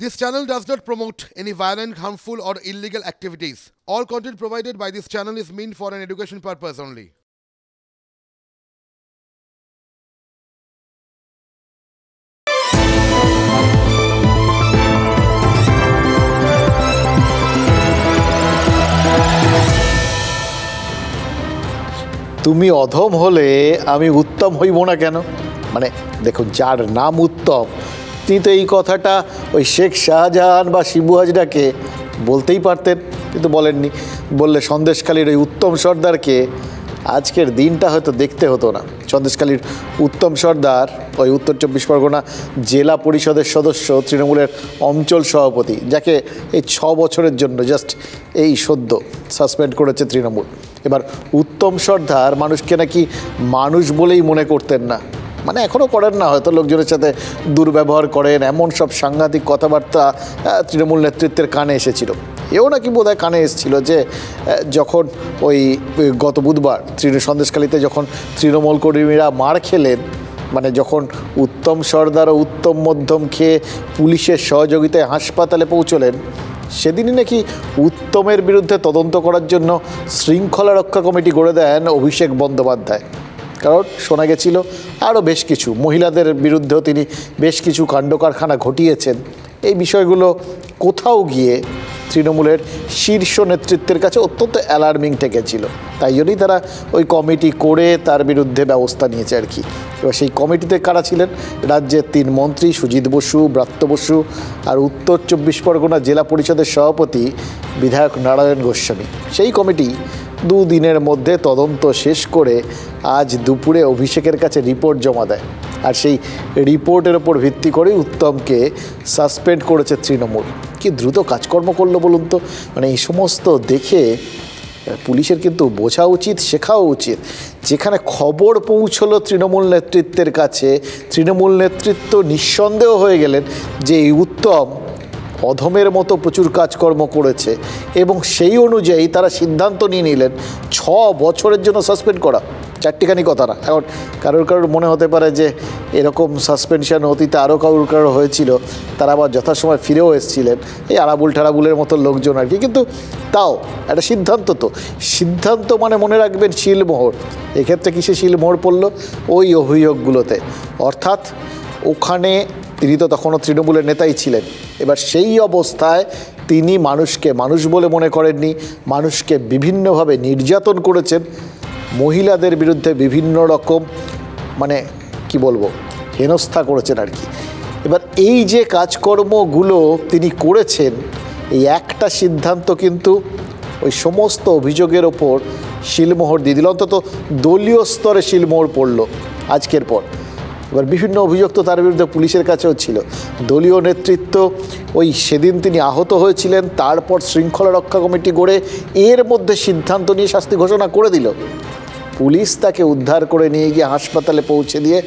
This channel does not promote any violent, harmful, or illegal activities. All content provided by this channel is meant for an education purpose only. তুমি অধম হলে আমি উত্তম হইব না কেন? মানে দেখুন, যার নাম উত্তম তিনি তো এই কথাটা ওই শেখ শাহজাহান বা শিবু হাজরাকে বলতেই পারতেন, কিন্তু বলেননি। বললে সন্দেশখালীর ওই উত্তম সর্দারকে আজকের দিনটা হয়তো দেখতে হতো না। সন্দেশখালীর উত্তম সর্দার ওই উত্তর 24 পরগনা জেলা পরিষদের সদস্য, তৃণমূলের অঞ্চল সভাপতি, যাকে এই 6 বছরের জন্য জাস্ট এই সদ্য সাসপেন্ড করেছে তৃণমূল। এবার উত্তম সর্দার মানুষকে নাকি মানুষ বলেই মনে করতেন না, মানে এখনও করেন না, হয়তো লোকজনের সাথে দুর্ব্যবহার করেন, এমন সব সাংঘাতিক কথাবার্তা তৃণমূল নেতৃত্বের কানে এসেছিল। এও নাকি বোধহয় কানে এসেছিল যে যখন ওই গত বুধবার সন্দেশখালীতে যখন তৃণমূল কর্মীরা মার খেলেন, মানে যখন উত্তম সর্দার ও উত্তম মধ্যম খেয়ে পুলিশের সহযোগিতায় হাসপাতালে পৌঁছলেন, সেদিনই নাকি উত্তমের বিরুদ্ধে তদন্ত করার জন্য শৃঙ্খলা রক্ষা কমিটি গড়ে দেন অভিষেক বন্দ্যোপাধ্যায়। কারণ শোনা গেছিল আরও বেশ কিছু মহিলাদের বিরুদ্ধেও তিনি বেশ কিছু কাণ্ডকারখানা ঘটিয়েছেন। এই বিষয়গুলো কোথাও গিয়ে তৃণমূলের শীর্ষ নেতৃত্বের কাছে অত্যন্ত অ্যালার্মিং ঠেকেছিল, তাই জন্যই তারা ওই কমিটি করে তার বিরুদ্ধে ব্যবস্থা নিয়েছে আর কি। এবার সেই কমিটিতে কারা ছিলেন? রাজ্যের 3 মন্ত্রী সুজিত বসু, ব্রাত্য বসু আর উত্তর 24 পরগনা জেলা পরিষদের সভাপতি বিধায়ক নারায়ণ গোস্বামী। সেই কমিটি 2 দিনের মধ্যে তদন্ত শেষ করে আজ দুপুরে অভিষেকের কাছে রিপোর্ট জমা দেয়, আর সেই রিপোর্টের ওপর ভিত্তি করেই উত্তমকে সাসপেন্ড করেছে তৃণমূল। কি দ্রুত কাজকর্ম করলো বলুন তো। মানে এই সমস্ত দেখে পুলিশের কিন্তু বোঝা উচিত, শেখাও উচিত। যেখানে খবর পৌঁছলো তৃণমূল নেতৃত্বের কাছে, তৃণমূল নেতৃত্ব নিঃসন্দেহ হয়ে গেলেন যে এই উত্তম অধমের মতো প্রচুর কাজকর্ম করেছে, এবং সেই অনুযায়ী তারা সিদ্ধান্ত নিয়ে নিলেন 6 বছরের জন্য সাসপেন্ড করা। চারটিখানি কথা না। এখন কারোর মনে হতে পারে যে এরকম সাসপেনশন অতীতে আরও কারোর হয়েছিল, তারা আবার যথাসময় ফিরেও এসেছিলেন, এই আরাবুল ঠারাবুলের মতো লোকজন আর কি। কিন্তু তাও একটা সিদ্ধান্ত, তো সিদ্ধান্ত মানে মনে রাখবেন শিলমোহর। এক্ষেত্রে কিসে শিলমোহর পড়ল? ওই অভিযোগগুলোতে। অর্থাৎ ওখানে তিনি তো তখনও তৃণমূলের নেতাই ছিলেন। এবার সেই অবস্থায় তিনি মানুষকে মানুষ বলে মনে করেননি, মানুষকে বিভিন্নভাবে নির্যাতন করেছেন, মহিলাদের বিরুদ্ধে বিভিন্ন রকম মানে কি বলবো হেনস্থা করেছেন আর কি। এবার এই যে কাজকর্মগুলো তিনি করেছেন, এই একটা সিদ্ধান্ত কিন্তু ওই সমস্ত অভিযোগের ওপর শিলমোহর দিয়ে দিল, অন্তত দলীয় স্তরে শিলমোহর পড়ল আজকের পর। এবার বিভিন্ন অভিযোগ তো তার বিরুদ্ধে পুলিশের কাছেও ছিল। দলীয় নেতৃত্ব ওই সেদিন তিনি আহত হয়েছিলেন, তারপর শৃঙ্খলা রক্ষা কমিটি গড়ে এর মধ্যে সিদ্ধান্ত নিয়ে শাস্তি ঘোষণা করে দিল। পুলিশ তাকে উদ্ধার করে নিয়ে গিয়ে হাসপাতালে পৌঁছে দিয়ে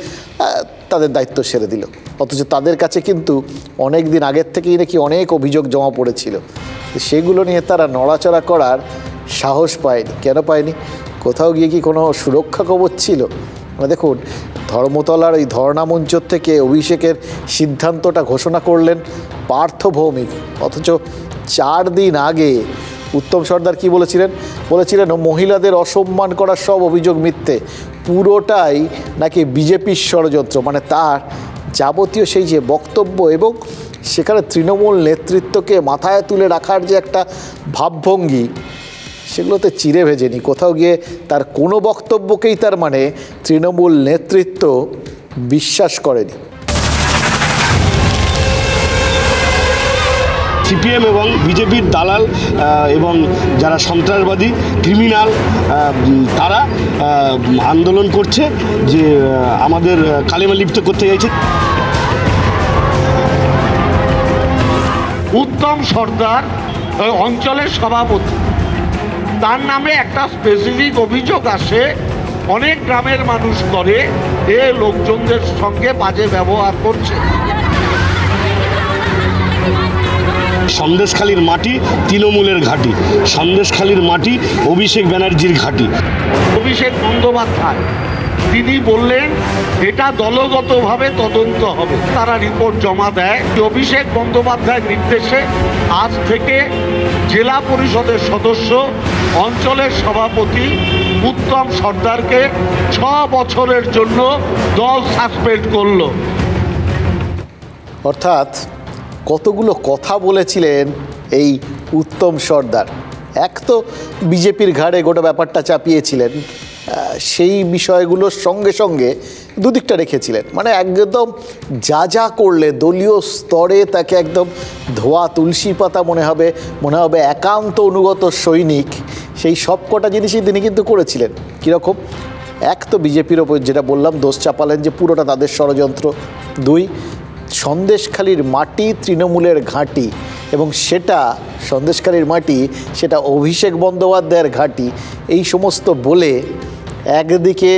তাদের দায়িত্ব সেরে দিল। অথচ তাদের কাছে কিন্তু অনেক দিন আগের থেকেই নাকি অনেক অভিযোগ জমা পড়েছিল, সেগুলো নিয়ে তারা নড়াচড়া করার সাহস পায়নি। কেন পায়নি? কোথাও গিয়ে কি কোনো সুরক্ষা কবচ ছিল? দেখুন, ধর্মতলার ওই ধর্ণা মঞ্চ থেকে অভিষেকের সিদ্ধান্তটা ঘোষণা করলেন পার্থ ভৌমিক, অথচ 4 দিন আগে উত্তম সর্দার কি বলেছিলেন মহিলাদের অসম্মান করার সব অভিযোগ মিথ্যে, পুরোটাই নাকি বিজেপির ষড়যন্ত্র। মানে তার যাবতীয় সেই যে বক্তব্য এবং সেখানে তৃণমূল নেতৃত্বকে মাথায় তুলে রাখার যে একটা ভাবভঙ্গি, সেগুলোতে চিড়ে ভেজেনি। কোথাও গিয়ে তার কোনো বক্তব্যকেই তার মানে তৃণমূল নেতৃত্ব বিশ্বাস করেনি। সিপিএম এবং বিজেপির দালাল এবং যারা সন্ত্রাসবাদী ক্রিমিনাল, তারা আন্দোলন করছে যে আমাদের কালেমা লিপ্ত করতে চাইছে। উত্তম সর্দার অঞ্চলের সভাপতি, তার নামে একটা স্পেসিফিক অভিযোগ আসে, অনেক গ্রামের মানুষ করে এ লোকজনদের সঙ্গে বাজে ব্যবহার করছে। সন্দেশখালীর মাটি তৃণমূলের ঘাঁটি, সন্দেশখালীর মাটি অভিষেক ব্যানার্জির ঘাঁটি। অভিষেক বন্দ্যোপাধ্যায় তিনি বললেন এটা দলগতভাবে তদন্ত হবে। তারা রিপোর্ট জমা দেয়। অভিষেক বন্দ্যোপাধ্যায়ের নির্দেশে আজ থেকে জেলা পরিষদের সদস্য অঞ্চলের সভাপতি উত্তম সর্দারকে 6 বছরের জন্য দল সাসপেন্ড করলো। অর্থাৎ কতগুলো কথা বলেছিলেন এই উত্তম সর্দার। এক তো বিজেপির ঘাড়ে গোটা ব্যাপারটা চাপিয়েছিলেন, সেই বিষয়গুলোর সঙ্গে সঙ্গে দুদিকটা রেখেছিলেন। মানে একদম যা যা করলে দলীয় স্তরে তাকে একদম ধোয়া তুলসী পাতা মনে হবে একান্ত অনুগত সৈনিক। সেই সব কটা জিনিসই তিনি কিন্তু করেছিলেন। কীরকম? এক তো বিজেপির ওপর যেটা বললাম দোষ চাপালেন যে পুরোটা তাদের ষড়যন্ত্র। 2, সন্দেশখালির মাটি তৃণমূলের ঘাঁটি, এবং সেটা সন্দেশখালির মাটি সেটা অভিষেক বন্দ্যোপাধ্যায়ের ঘাঁটি। এই সমস্ত বলে একদিকে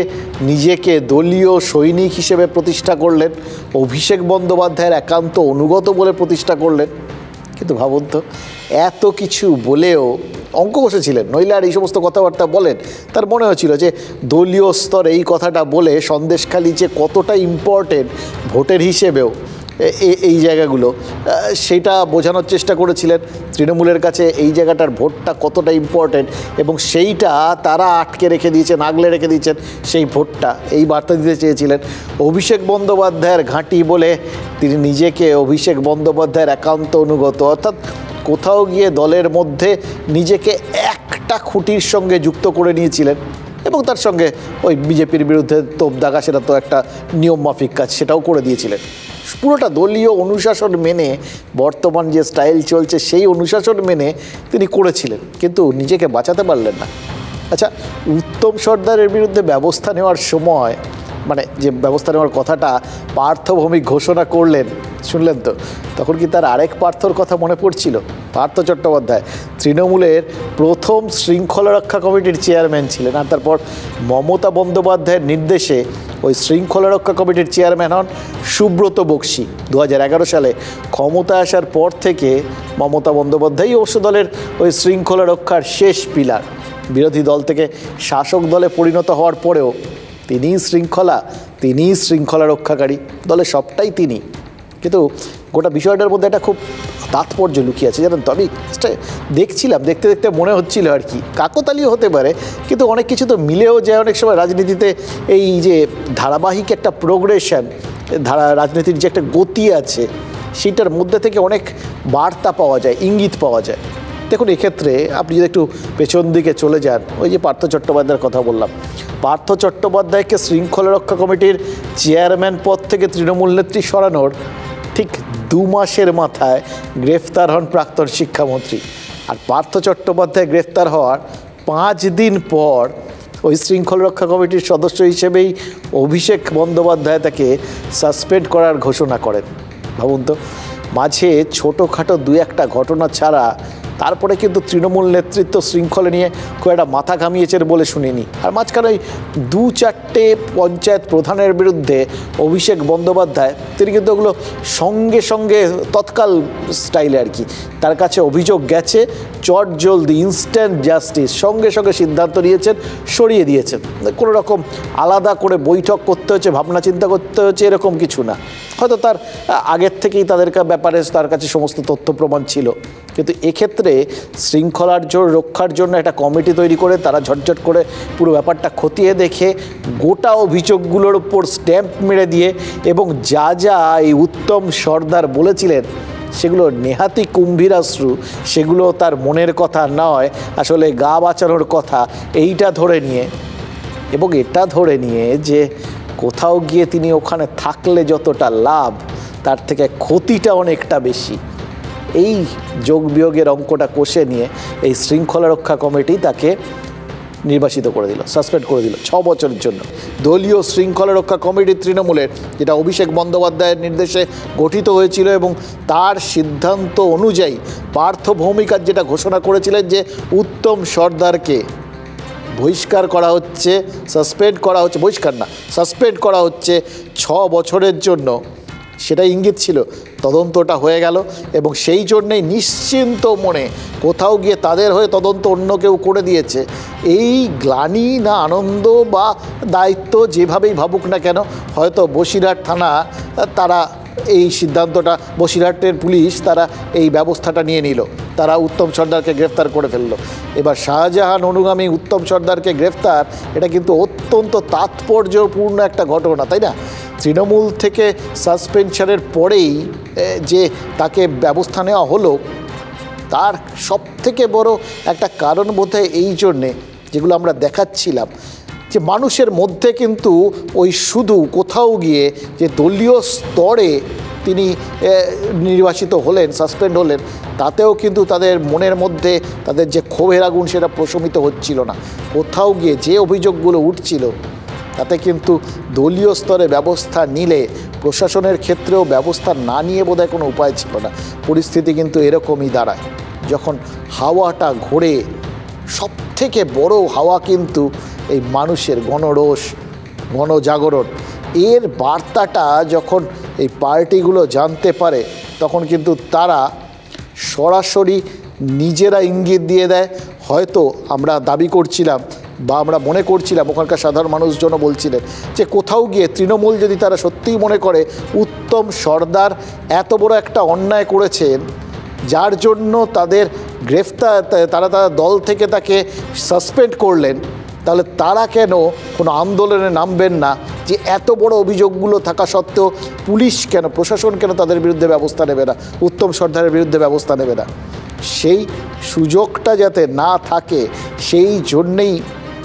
নিজেকে দলীয় সৈনিক হিসেবে প্রতিষ্ঠা করলেন, অভিষেক বন্দ্যোপাধ্যায়ের একান্ত অনুগত বলে প্রতিষ্ঠা করলেন। কিন্তু ভাবুন তো, এত কিছু বলেও অঙ্ক বসেছিলেন, নইলে আর এই সমস্ত কথাবার্তা বলেন? তার মনে হচ্ছিল যে দলীয় স্তরে এই কথাটা বলে সন্দেশখালি যে কতটা ইম্পর্টেন্ট ভোটের হিসেবেও এই জায়গাগুলো, সেটা বোঝানোর চেষ্টা করেছিলেন। তৃণমূলের কাছে এই জায়গাটার ভোটটা কতটা ইম্পর্টেন্ট, এবং সেইটা তারা আটকে রেখে দিয়েছেন, আগলে রেখে দিয়েছেন সেই ভোটটা, এই বার্তা দিতে চেয়েছিলেন। অভিষেক বন্দ্যোপাধ্যায়ের ঘাঁটি বলে তিনি নিজেকে অভিষেক বন্দ্যোপাধ্যায়ের একান্ত অনুগত, অর্থাৎ কোথাও গিয়ে দলের মধ্যে নিজেকে একটা খুঁটির সঙ্গে যুক্ত করে নিয়েছিলেন, এবং তার সঙ্গে ওই বিজেপির বিরুদ্ধে তোপ দাগা, সেটা তো একটা নিয়ম মাফিক কাজ, সেটাও করে দিয়েছিলেন। পুরোটা দলীয় অনুশাসন মেনে, বর্তমান যে স্টাইল চলছে সেই অনুশাসন মেনে তিনি করেছিলেন, কিন্তু নিজেকে বাঁচাতে পারলেন না। আচ্ছা, উত্তম সর্দারের বিরুদ্ধে ব্যবস্থা নেওয়ার সময়, মানে যে ব্যবস্থা নেওয়ার কথাটা পার্থ ভৌমিক ঘোষণা করলেন, শুনলেন তো, তখন কি তার আরেক পার্থর কথা মনে পড়ছিল? পার্থ চট্টোপাধ্যায় তৃণমূলের প্রথম শৃঙ্খলা রক্ষা কমিটির চেয়ারম্যান ছিলেন, আর তারপর মমতা বন্দ্যোপাধ্যায়ের নির্দেশে ওই শৃঙ্খলা রক্ষা কমিটির চেয়ারম্যান হন সুব্রত বক্সী। 2011 সালে ক্ষমতা আসার পর থেকে মমতা বন্দ্যোপাধ্যায় অবশ্য দলের ওই শৃঙ্খলা রক্ষার শেষ পিলার। বিরোধী দল থেকে শাসক দলে পরিণত হওয়ার পরেও তিনিই শৃঙ্খলা রক্ষাকারী, দলের সবটাই তিনি। কিন্তু গোটা বিষয়টার মধ্যে একটা খুব তাৎপর্য লুকিয়ে আছে, জানেন তো। আমি দেখছিলাম, দেখতে দেখতে মনে হচ্ছিল আর কি, কাকতালীয় হতে পারে, কিন্তু অনেক কিছু তো মিলেও যায় অনেক সময় রাজনীতিতে। এই যে ধারাবাহিক একটা প্রোগ্রেশন, রাজনীতির যে একটা গতি আছে, সেটার মধ্যে থেকে অনেক বার্তা পাওয়া যায়, ইঙ্গিত পাওয়া যায়। দেখুন, এক্ষেত্রে আপনি যদি একটু পেছন দিকে চলে যান, ওই যে পার্থ চট্টোপাধ্যায়ের কথা বললাম, পার্থ চট্টোপাধ্যায়কে শৃঙ্খলা রক্ষা কমিটির চেয়ারম্যান পদ থেকে তৃণমূল নেত্রী সরানোর ঠিক 2 মাসের মাথায় গ্রেফতার হন প্রাক্তন শিক্ষামন্ত্রী। আর পার্থ চট্টোপাধ্যায় গ্রেফতার হওয়ার 5 দিন পর ওই শৃঙ্খলা রক্ষা কমিটির সদস্য হিসেবেই অভিষেক বন্দ্যোপাধ্যায় তাকে সাসপেন্ড করার ঘোষণা করেন। ভাবুন তো, মাঝে ছোটোখাটো 2-1টা ঘটনা ছাড়া তারপরে কিন্তু তৃণমূল নেতৃত্ব শৃঙ্খলা নিয়ে খুব একটা মাথা ঘামিয়েছেন বলে শুনিনি। আর মাঝখানে ওই 2-4টে পঞ্চায়েত প্রধানের বিরুদ্ধে অভিষেক বন্দ্যোপাধ্যায় তিনি কিন্তু ওগুলো সঙ্গে সঙ্গে তৎকাল স্টাইলে আর কি, তার কাছে অভিযোগ গেছে, চট জলদি ইনস্ট্যান্ট জাস্টিস, সঙ্গে সঙ্গে সিদ্ধান্ত নিয়েছেন, সরিয়ে দিয়েছেন। কোনো রকম আলাদা করে বৈঠক করতে হচ্ছে, ভাবনা চিন্তা করতে হচ্ছে, এরকম কিছু না। হয়তো তার আগের থেকেই তাদের ব্যাপারে তার কাছে সমস্ত তথ্য প্রমাণ ছিল। কিন্তু এক্ষেত্রে শৃঙ্খলার রক্ষার জন্য একটা কমিটি তৈরি করে তারা ঝটঝট করে পুরো ব্যাপারটা খতিয়ে দেখে গোটা অভিযোগগুলোর উপর স্ট্যাম্প মেরে দিয়ে, এবং যা যা এই উত্তম সর্দার বলেছিলেন সেগুলো নেহাতি কুম্ভীরাশ্রু, সেগুলো তার মনের কথা নয়, আসলে গা বাঁচানোর কথা, এইটা ধরে নিয়ে, এবং এটা ধরে নিয়ে যে কোথাও গিয়ে তিনি ওখানে থাকলে যতটা লাভ, তার থেকে ক্ষতিটা অনেকটা বেশি, এই যোগ বিয়োগের অঙ্কটা কষে নিয়ে এই শৃঙ্খলা রক্ষা কমিটি তাকে নির্বাসিত করে দিল, সাসপেন্ড করে দিল 6 বছরের জন্য। দলীয় শৃঙ্খলা রক্ষা কমিটি তৃণমূলের, যেটা অভিষেক বন্দ্যোপাধ্যায়ের নির্দেশে গঠিত হয়েছিল, এবং তার সিদ্ধান্ত অনুযায়ী পার্থ ভৌমিক যেটা ঘোষণা করেছিলেন যে উত্তম সর্দারকে বহিষ্কার করা হচ্ছে, সাসপেন্ড করা হচ্ছে, বহিষ্কার না, সাসপেন্ড করা হচ্ছে 6 বছরের জন্য। সেটাই ইঙ্গিত ছিল। তদন্তটা হয়ে গেল এবং সেই জন্যেই নিশ্চিন্ত মনে কোথাও গিয়ে তাদের হয়ে তদন্ত অন্য কেউ করে দিয়েছে। এই গ্লানি না আনন্দ বা দায়িত্ব যেভাবেই ভাবুক না কেন, হয়তো বসিরহাট থানা তারা এই সিদ্ধান্তটা, বসিরহাটের পুলিশ তারা এই ব্যবস্থাটা নিয়ে নিল, তারা উত্তম সর্দারকে গ্রেফতার করে ফেলল। এবার শাহজাহান অনুগামী উত্তম সর্দারকে গ্রেফতার, এটা কিন্তু অত্যন্ত তাৎপর্যপূর্ণ একটা ঘটনা, তাই না? তৃণমূল থেকে সাসপেনশনের পরেই যে তাকে ব্যবস্থা নেওয়া হলো, তার সবথেকে বড় একটা কারণ বোধহয় এই জন্যে, যেগুলো আমরা দেখাচ্ছিলাম, যে মানুষের মধ্যে কিন্তু ওই শুধু কোথাও গিয়ে যে দলীয় স্তরে তিনি নির্বাসিত হলেন, সাসপেন্ড হলেন, তাতেও কিন্তু তাদের মনের মধ্যে তাদের যে ক্ষোভের আগুন সেটা প্রশমিত হচ্ছিল না। কোথাও গিয়ে যে অভিযোগগুলো উঠছিল তাতে কিন্তু দলীয় স্তরে ব্যবস্থা নিলে প্রশাসনের ক্ষেত্রেও ব্যবস্থা না নিয়ে বোধহয় কোনো উপায় ছিল না। পরিস্থিতি কিন্তু এরকমই দাঁড়ায় যখন হাওয়াটা ঘোরে। সবথেকে বড় হাওয়া কিন্তু এই মানুষের গণরোষ, গণজাগরণ। এর বার্তাটা যখন এই পার্টিগুলো জানতে পারে, তখন কিন্তু তারা সরাসরি নিজেরা ইঙ্গিত দিয়ে দেয়। হয়তো আমরা দাবি করছিলাম বা আমরা মনে করছিলাম, ওখানকার সাধারণ মানুষজনও বলছিলেন যে কোথাও গিয়ে তৃণমূল যদি তারা সত্যিই মনে করে উত্তম সর্দার এত বড় একটা অন্যায় করেছেন, যার জন্য তাদের গ্রেফতার, তারা দল থেকে তাকে সাসপেন্ড করলেন, তাহলে তারা কেন কোনো আন্দোলনে নামবেন না? যে এত বড় অভিযোগগুলো থাকা সত্ত্বেও পুলিশ কেন, প্রশাসন কেন তাদের বিরুদ্ধে ব্যবস্থা নেবে না, উত্তম সর্দারের বিরুদ্ধে ব্যবস্থা নেবে না? সেই সুযোগটা যাতে না থাকে সেই জন্যেই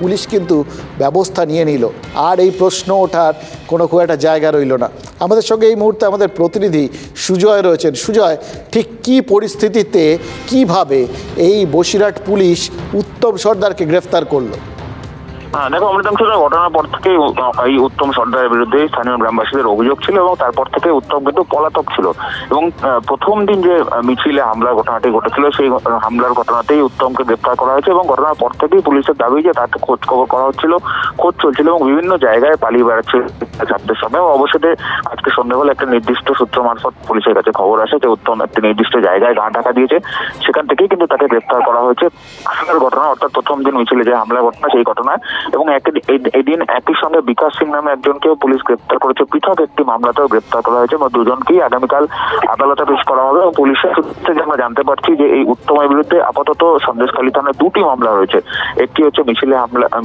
পুলিশ কিন্তু ব্যবস্থা নিয়ে নিল। আর এই প্রশ্ন ওঠার কোনো খুব একটা জায়গা রইল না। আমাদের সঙ্গে এই মুহূর্তে আমাদের প্রতিনিধি সুজয় রয়েছেন। সুজয়, ঠিক কী পরিস্থিতিতে, কিভাবে এই বসিরহাট পুলিশ উত্তম সর্দারকে গ্রেফতার করলো? হ্যাঁ দেখো অমৃতম, ঘটনার পর থেকে এই উত্তম সর্দারের বিরুদ্ধে স্থানীয় গ্রামবাসীদের অভিযোগ ছিল এবং তারপর থেকে উত্তম কিন্তু পলাতক ছিল। এবং প্রথম দিন যে মিছিলে হামলার ঘটনাটি ঘটেছিল, সেই হামলার ঘটনাতেই উত্তমকে গ্রেপ্তার করা হয়েছে এবং ঘটনার পর থেকেই পুলিশের দাবি যে তাকে খোঁজ খবর করা হচ্ছিল, খোঁজ চলছিল এবং বিভিন্ন জায়গায় পালিয়ে বেড়াচ্ছিল ছাত্রের সময়। অবশ্যই আজকে সন্ধ্যাবেলা একটা নির্দিষ্ট সূত্র মারফত পুলিশের কাছে খবর আসে যে উত্তম একটি নির্দিষ্ট জায়গায় গা ঢাকা দিয়েছে, সেখান থেকেই কিন্তু তাকে গ্রেপ্তার করা হয়েছে। হামলার ঘটনা, অর্থাৎ প্রথম দিন মিছিলে যে হামলার ঘটনা, সেই ঘটনায়। এবং এদিন একই সঙ্গে বিকাশ সিং নামে একজনকেও পুলিশ গ্রেপ্তার করেছে, পৃথক একটি মামলাতেও গ্রেপ্তার করা হয়েছে এবং দুজনকেই আগামীকাল আদালতে পেশ করা হবে। এবং পুলিশের সূত্রে আমরা জানতে পারছি যে এই উত্তমের বিরুদ্ধে আপাতত সন্দেশখালী থানায় দুটি মামলা রয়েছে। একটি হচ্ছে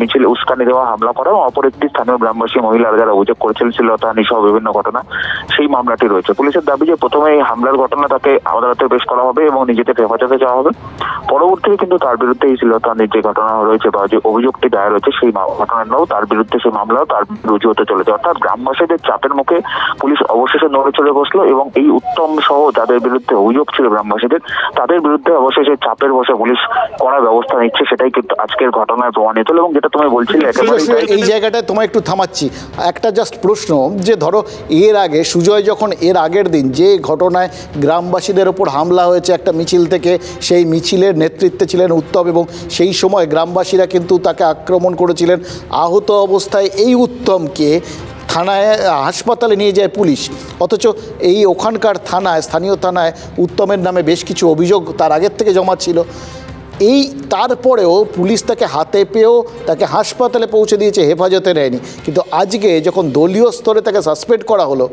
মিছিলে উস্কানি দেওয়া, হামলা করা, এবং অপর একটি স্থানীয় গ্রামবাসী মহিলারা যারা অভিযোগ করেছিলেন শ্লীলতাহানি সহ বিভিন্ন ঘটনা, সেই মামলাটি রয়েছে। পুলিশের দাবি যে প্রথমে এই হামলার ঘটনা তাকে আদালতে পেশ করা হবে এবং নিজেদের হেফাজতে যাওয়া হবে। পরবর্তীতে কিন্তু তার বিরুদ্ধে এই শ্লীলতাহানির যে ঘটনা রয়েছে বা যে অভিযোগটি দায়ের হয়েছে, সেই ঘটনাটাও তার বিরুদ্ধে, সেই মামলাও তার রুজু হতে চলেছে। অর্থাৎ গ্রামবাসীদের চাপের মুখে পুলিশ অবশেষে নড়ে চড়ে বসলো এবং এই উত্তম সহ যাদের বিরুদ্ধে অভিযোগ ছিল গ্রামবাসীদের, তাদের বিরুদ্ধে অবশেষে চাপের বসে পুলিশ কড়া ব্যবস্থা নিচ্ছে, সেটাই কিন্তু আজকের ঘটনায় প্রমাণিত হলো। এবং যেটা তুমি বলছিলে, এই জায়গাটায় তোমায় একটু থামাচ্ছি, একটা জাস্ট প্রশ্ন, যে ধরো এর আগে সুজয় যখন এর আগের দিন যে ঘটনায় গ্রামবাসীদের ওপর হামলা হয়েছে একটা মিছিল থেকে, সেই মিছিলের নেতৃত্বে ছিলেন উত্তম এবং সেই সময় গ্রামবাসীরা কিন্তু তাকে আক্রমণ করেছিলেন, আহত অবস্থায় এই উত্তমকে থানায়, হাসপাতালে নিয়ে যায় পুলিশ। অথচ এই ওখানকার থানায়, স্থানীয় থানায় উত্তমের নামে বেশ কিছু অভিযোগ তার আগের থেকে জমা ছিল। এই তারপরেও পুলিশ তাকে হাতে পেয়েও তাকে হাসপাতালে পৌঁছে দিয়েছে, হেফাজতে নেয়নি। কিন্তু আজকে যখন দলীয় স্তরে তাকে সাসপেন্ড করা হলো,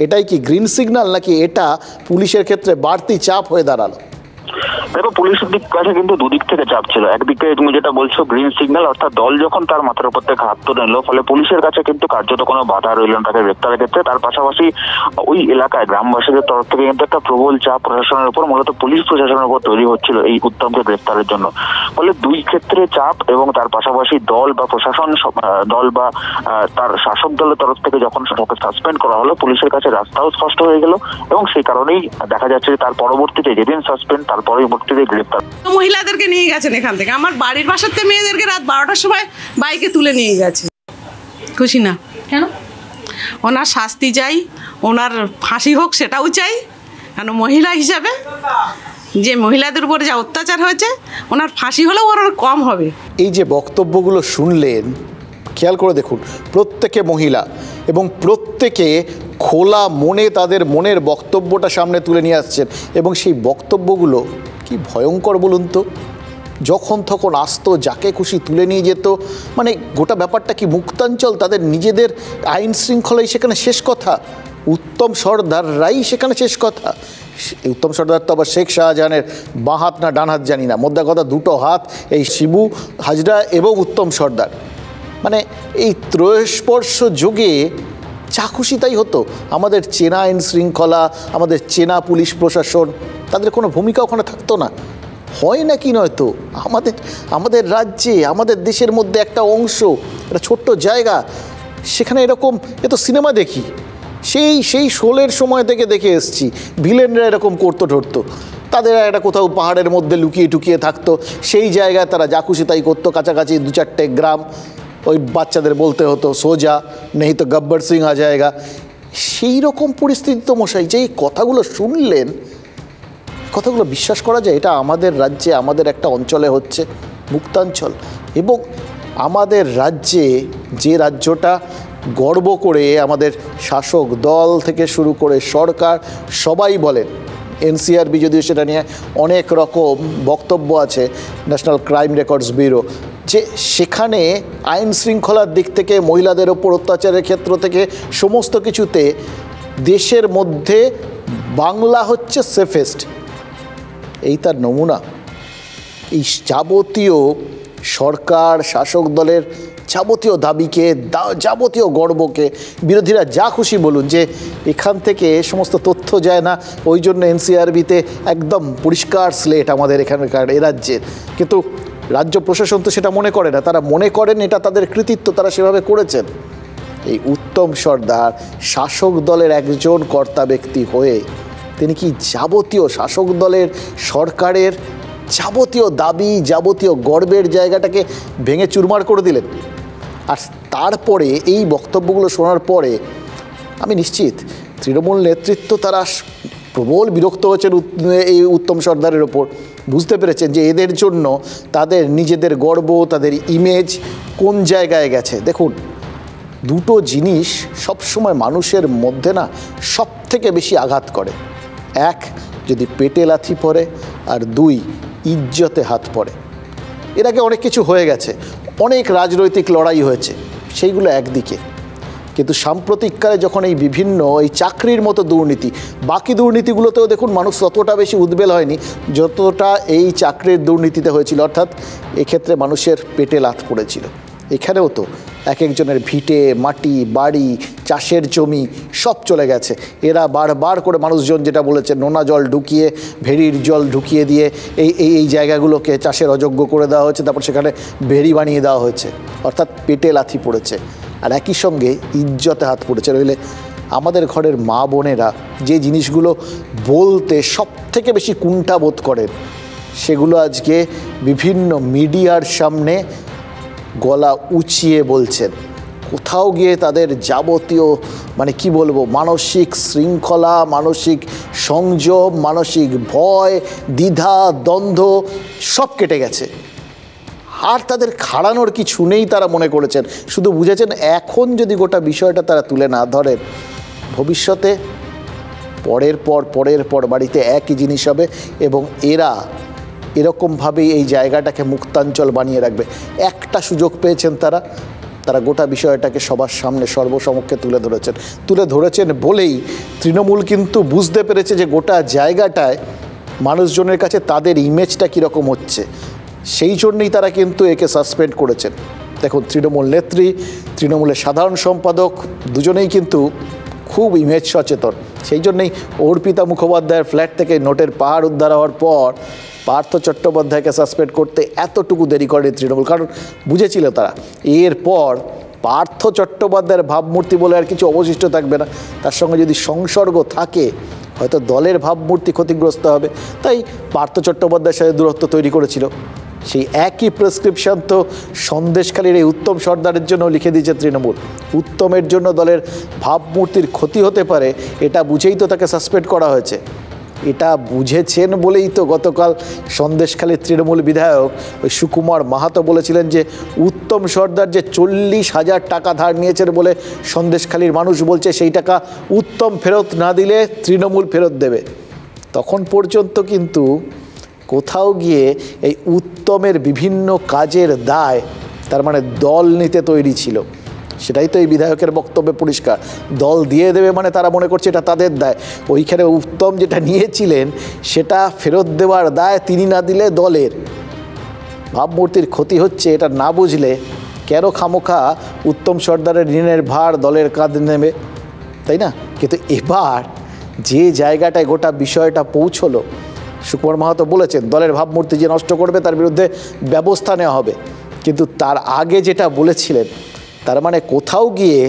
এটাই কি গ্রিন সিগন্যাল, নাকি এটা পুলিশের ক্ষেত্রে বাড়তি চাপ হয়ে দাঁড়ালো? দেখো পুলিশের দিক কাছে কিন্তু দুদিক থেকে চাপ ছিল। একদিকে তুমি যেটা বলছো গ্রিন সিগন্যাল, অর্থাৎ দল যখন তার মাথার উপর থেকে হাত তুলে নিল, ফলে পুলিশের কাছে কিন্তু কার্যত কোনো বাধা রইল না তাকে গ্রেপ্তারের ক্ষেত্রে। তার পাশাপাশি ওই এলাকায় গ্রামবাসীদের তরফ থেকে কিন্তু একটা প্রবল চাপ প্রশাসনের উপর, মূলত পুলিশ প্রশাসনের উপর তৈরি হচ্ছিল এই উত্তমকে গ্রেপ্তারের জন্য। ফলে দুই ক্ষেত্রে চাপ এবং তার পাশাপাশি দল বা প্রশাসন, দল বা তার শাসক দলের তরফ থেকে যখন তাকে সাসপেন্ড করা হলো, পুলিশের কাছে রাস্তাও স্পষ্ট হয়ে গেল এবং সেই কারণেই দেখা যাচ্ছে যে তার পরবর্তীতে যেদিন সাসপেন্ড, তার পরবর্তীতে গ্রেপ্তার। মহিলাদেরকে নিয়ে গেছেন এখান থেকে, আমার বাড়ির পাশের থেকে মেয়েদেরকে রাত 12টার সময় বাইকে তুলে নিয়ে গেছে। খুশি না কেন? ওনার শাস্তি চাই, ওনার ফাঁসি হোক সেটাও চাই, কেন মহিলা হিসাবে যে মহিলাদের উপরে যা অত্যাচার হয়েছে, ওনার ফাঁসি হলেও ওর কম হবে। এই যে বক্তব্যগুলো শুনলেন, খেয়াল করে দেখুন, প্রত্যেকে মহিলা এবং প্রত্যেকে খোলা মনে তাদের মনের বক্তব্যটা সামনে তুলে নিয়ে আসছেন, এবং সেই বক্তব্যগুলো কি ভয়ঙ্কর বলুন তো। যখন তখন আসতো, যাকে খুশি তুলে নিয়ে যেত, মানে গোটা ব্যাপারটা কি মুক্তাঞ্চল, তাদের নিজেদের আইন শৃঙ্খলাই সেখানে শেষ কথা, উত্তম সর্দাররাই সেখানে শেষ কথা। উত্তম সর্দার তো আবার শেখ শাহজাহানের বাঁ হাত না ডান হাত জানি না, মোদ্দা কথা দুটো হাত এই শিবু হাজরা এবং উত্তম সর্দার। মানে এই ত্রয়োস্পর্শ যুগে যা খুশি তাই হতো। আমাদের চেনা আইন শৃঙ্খলা, আমাদের চেনা পুলিশ প্রশাসন, তাদের কোনো ভূমিকা ওখানে থাকতো না। হয় না কি নয়তো আমাদের রাজ্যে, আমাদের দেশের মধ্যে একটা অংশ, একটা ছোট্ট জায়গা, সেখানে এরকম এত সিনেমা দেখি, সেই 16-এর সময় থেকে দেখে এসছি। ভিলেনরা এরকম করতো ঠরতো, তাদের একটা কোথাও পাহাড়ের মধ্যে লুকিয়ে টুকিয়ে থাকতো, সেই জায়গায় তারা যা খুশি তাই করতো। কাছাকাছি 2-4টে গ্রাম, ওই বাচ্চাদের বলতে হতো সোজা, নেই তো গব্বর সিং আ জায়গা। সেই রকম পরিস্থিতি তো মশাই, যে এই কথাগুলো শুনলেন, কথাগুলো বিশ্বাস করা যায় এটা আমাদের রাজ্যে, আমাদের একটা অঞ্চলে হচ্ছে, মুক্তাঞ্চল। এবং আমাদের রাজ্যে, যে রাজ্যটা গর্ব করে আমাদের শাসক দল থেকে শুরু করে সরকার সবাই বলেন, এনসিআরবি যদিও সেটা নিয়ে অনেক রকম বক্তব্য আছে, ন্যাশনাল ক্রাইম রেকর্ডস ব্যুরো, যে সেখানে আইন শৃঙ্খলার দিক থেকে, মহিলাদের ওপর অত্যাচারের ক্ষেত্র থেকে, সমস্ত কিছুতে দেশের মধ্যে বাংলা হচ্ছে সেফেস্ট। এই তার নমুনা। এই যাবতীয় সরকার, শাসক দলের যাবতীয় দাবিকে, যাবতীয় গর্বকে বিরোধীরা যা খুশি বলুন যে এখান থেকে সমস্ত তথ্য যায় না, ওই জন্য এনসিআরবিতে একদম পরিষ্কার স্লেট আমাদের এখানকার এ রাজ্যের। কিন্তু রাজ্য প্রশাসন তো সেটা মনে করে না, তারা মনে করেন এটা তাদের কৃতিত্ব, তারা সেভাবে করেছেন। এই উত্তম সর্দার শাসক দলের একজন কর্তা ব্যক্তি হয়ে তিনি কি যাবতীয় শাসক দলের, সরকারের যাবতীয় দাবি, যাবতীয় গর্বের জায়গাটাকে ভেঙে চুরমার করে দিলেন। আর তারপরে এই বক্তব্যগুলো শোনার পরে আমি নিশ্চিত তৃণমূল নেতৃত্ব তারা প্রবল বিরক্ত হয়েছেন এই উত্তম সর্দারের ওপর। বুঝতে পেরেছেন যে এদের জন্য তাদের নিজেদের গর্ব, তাদের ইমেজ কোন জায়গায় গেছে। দেখুন, দুটো জিনিস সবসময় মানুষের মধ্যে না সব থেকে বেশি আঘাত করে। এক, যদি পেটে লাথি পড়ে, আর দুই, ইজ্জতে হাত পড়ে। এর আগে অনেক কিছু হয়ে গেছে, অনেক রাজনৈতিক লড়াই হয়েছে, সেইগুলো একদিকে। কিন্তু সাম্প্রতিককালে যখন এই বিভিন্ন এই চাকরির মতো দুর্নীতি, বাকি দুর্নীতিগুলোতেও দেখুন মানুষ ততটা বেশি উদ্বেল হয়নি যতটা এই চাকরির দুর্নীতিতে হয়েছিল। অর্থাৎ এক্ষেত্রে মানুষের পেটে লাথ পড়েছিল। এখানেও তো এক একজনের ভিটে মাটি, বাড়ি, চাষের জমি সব চলে গেছে। এরা বারবার করে মানুষজন যেটা বলেছে, নোনা জল ঢুকিয়ে, ভেড়ির জল ঢুকিয়ে দিয়ে এই জায়গাগুলোকে চাষের অযোগ্য করে দেওয়া হয়েছে, তারপর সেখানে ভেড়ি বানিয়ে দেওয়া হয়েছে। অর্থাৎ পেটে লাথি পড়েছে, আর একই সঙ্গে ইজ্জতে হাত পড়েছে। নইলে আমাদের ঘরের মা বোনেরা যে জিনিসগুলো বলতে সব থেকে বেশি কুণ্ঠাবোধ করেন, সেগুলো আজকে বিভিন্ন মিডিয়ার সামনে গলা উঁচিয়ে বলছেন। কোথাও গিয়ে তাদের যাবতীয় মানে কি বলবো, মানসিক শৃঙ্খলা, মানসিক সংযম, মানসিক ভয়, দ্বিধা, দ্বন্দ্ব সব কেটে গেছে। আর তাদের খাড়ানোর কিছু নেই তারা মনে করেছেন। শুধু বুঝেছেন এখন যদি গোটা বিষয়টা তারা তুলে না ধরেন, ভবিষ্যতে পরের পর বাড়িতে একই জিনিস হবে, এবং এরা এরকমভাবেই এই জায়গাটাকে মুক্তাঞ্চল বানিয়ে রাখবে। একটা সুযোগ পেয়েছেন তারা গোটা বিষয়টাকে সবার সামনে সর্বসমক্ষে তুলে ধরেছেন বলেই তৃণমূল কিন্তু বুঝতে পেরেছে যে গোটা জায়গাটায় মানুষজনের কাছে তাদের ইমেজটা কীরকম হচ্ছে। সেই জন্যই তারা কিন্তু একে সাসপেন্ড করেছেন। দেখুন, তৃণমূল নেত্রী, তৃণমূলের সাধারণ সম্পাদক দুজনেই কিন্তু খুব ইমেজ সচেতন। সেই জন্যই অর্পিতা মুখোপাধ্যায়ের ফ্ল্যাট থেকে নোটের পাহাড় উদ্ধার হওয়ার পর পার্থ চট্টোপাধ্যায়কে সাসপেন্ড করতে এতটুকু দেরি করে তৃণমূল, কারণ বুঝেছিল তারা এরপর পার্থ চট্টোপাধ্যায়ের ভাবমূর্তি বলে আর কিছু অবশিষ্ট থাকবে না। তার সঙ্গে যদি সংসর্গ থাকে, হয়তো দলের ভাবমূর্তি ক্ষতিগ্রস্ত হবে। তাই পার্থ চট্টোপাধ্যায়ের সাথে দূরত্ব তৈরি করেছিল। সেই একই প্রেসক্রিপশন তো সন্দেশখালীর এই উত্তম সর্দারের জন্য লিখে দিয়েছে তৃণমূল। উত্তমের জন্য দলের ভাবমূর্তির ক্ষতি হতে পারে, এটা বুঝেই তো তাকে সাসপেন্ড করা হয়েছে। এটা বুঝেছেন বলেই তো গতকাল সন্দেশখালীর তৃণমূল বিধায়ক ওই সুকুমার মাহাতো বলেছিলেন যে উত্তম সর্দার যে 40,000 টাকা ধার নিয়েছেন বলে সন্দেশখালীর মানুষ বলছে সেই টাকা উত্তম ফেরত না দিলে তৃণমূল ফেরত দেবে। তখন পর্যন্ত কিন্তু কোথাও গিয়ে এই উত্তমের বিভিন্ন কাজের দায় তার মানে দল নিতে তৈরি ছিল। সেটাই তো এই বিধায়কের বক্তব্যে পরিষ্কার, দল দিয়ে দেবে মানে তারা মনে করছে এটা তাদের দায়। ওইখানে উত্তম যেটা নিয়েছিলেন সেটা ফেরত দেওয়ার দায় তিনি না দিলে দলের। ভাবমূর্তির ক্ষতি হচ্ছে, এটা না বুঝলে কেন খামোখা উত্তম সর্দারের ঋণের ভার দলের কাঁধে নেবে, তাই না? কিন্তু এবার যে জায়গাটায় গোটা বিষয়টা পৌঁছলো, সুকুমার মাহাতো বলেছেন দলের ভাবমূর্তি যে নষ্ট করবে তার বিরুদ্ধে ব্যবস্থা নেওয়া হবে, কিন্তু তার আগে যেটা বলেছিলেন তার মানে কোথাও গিয়ে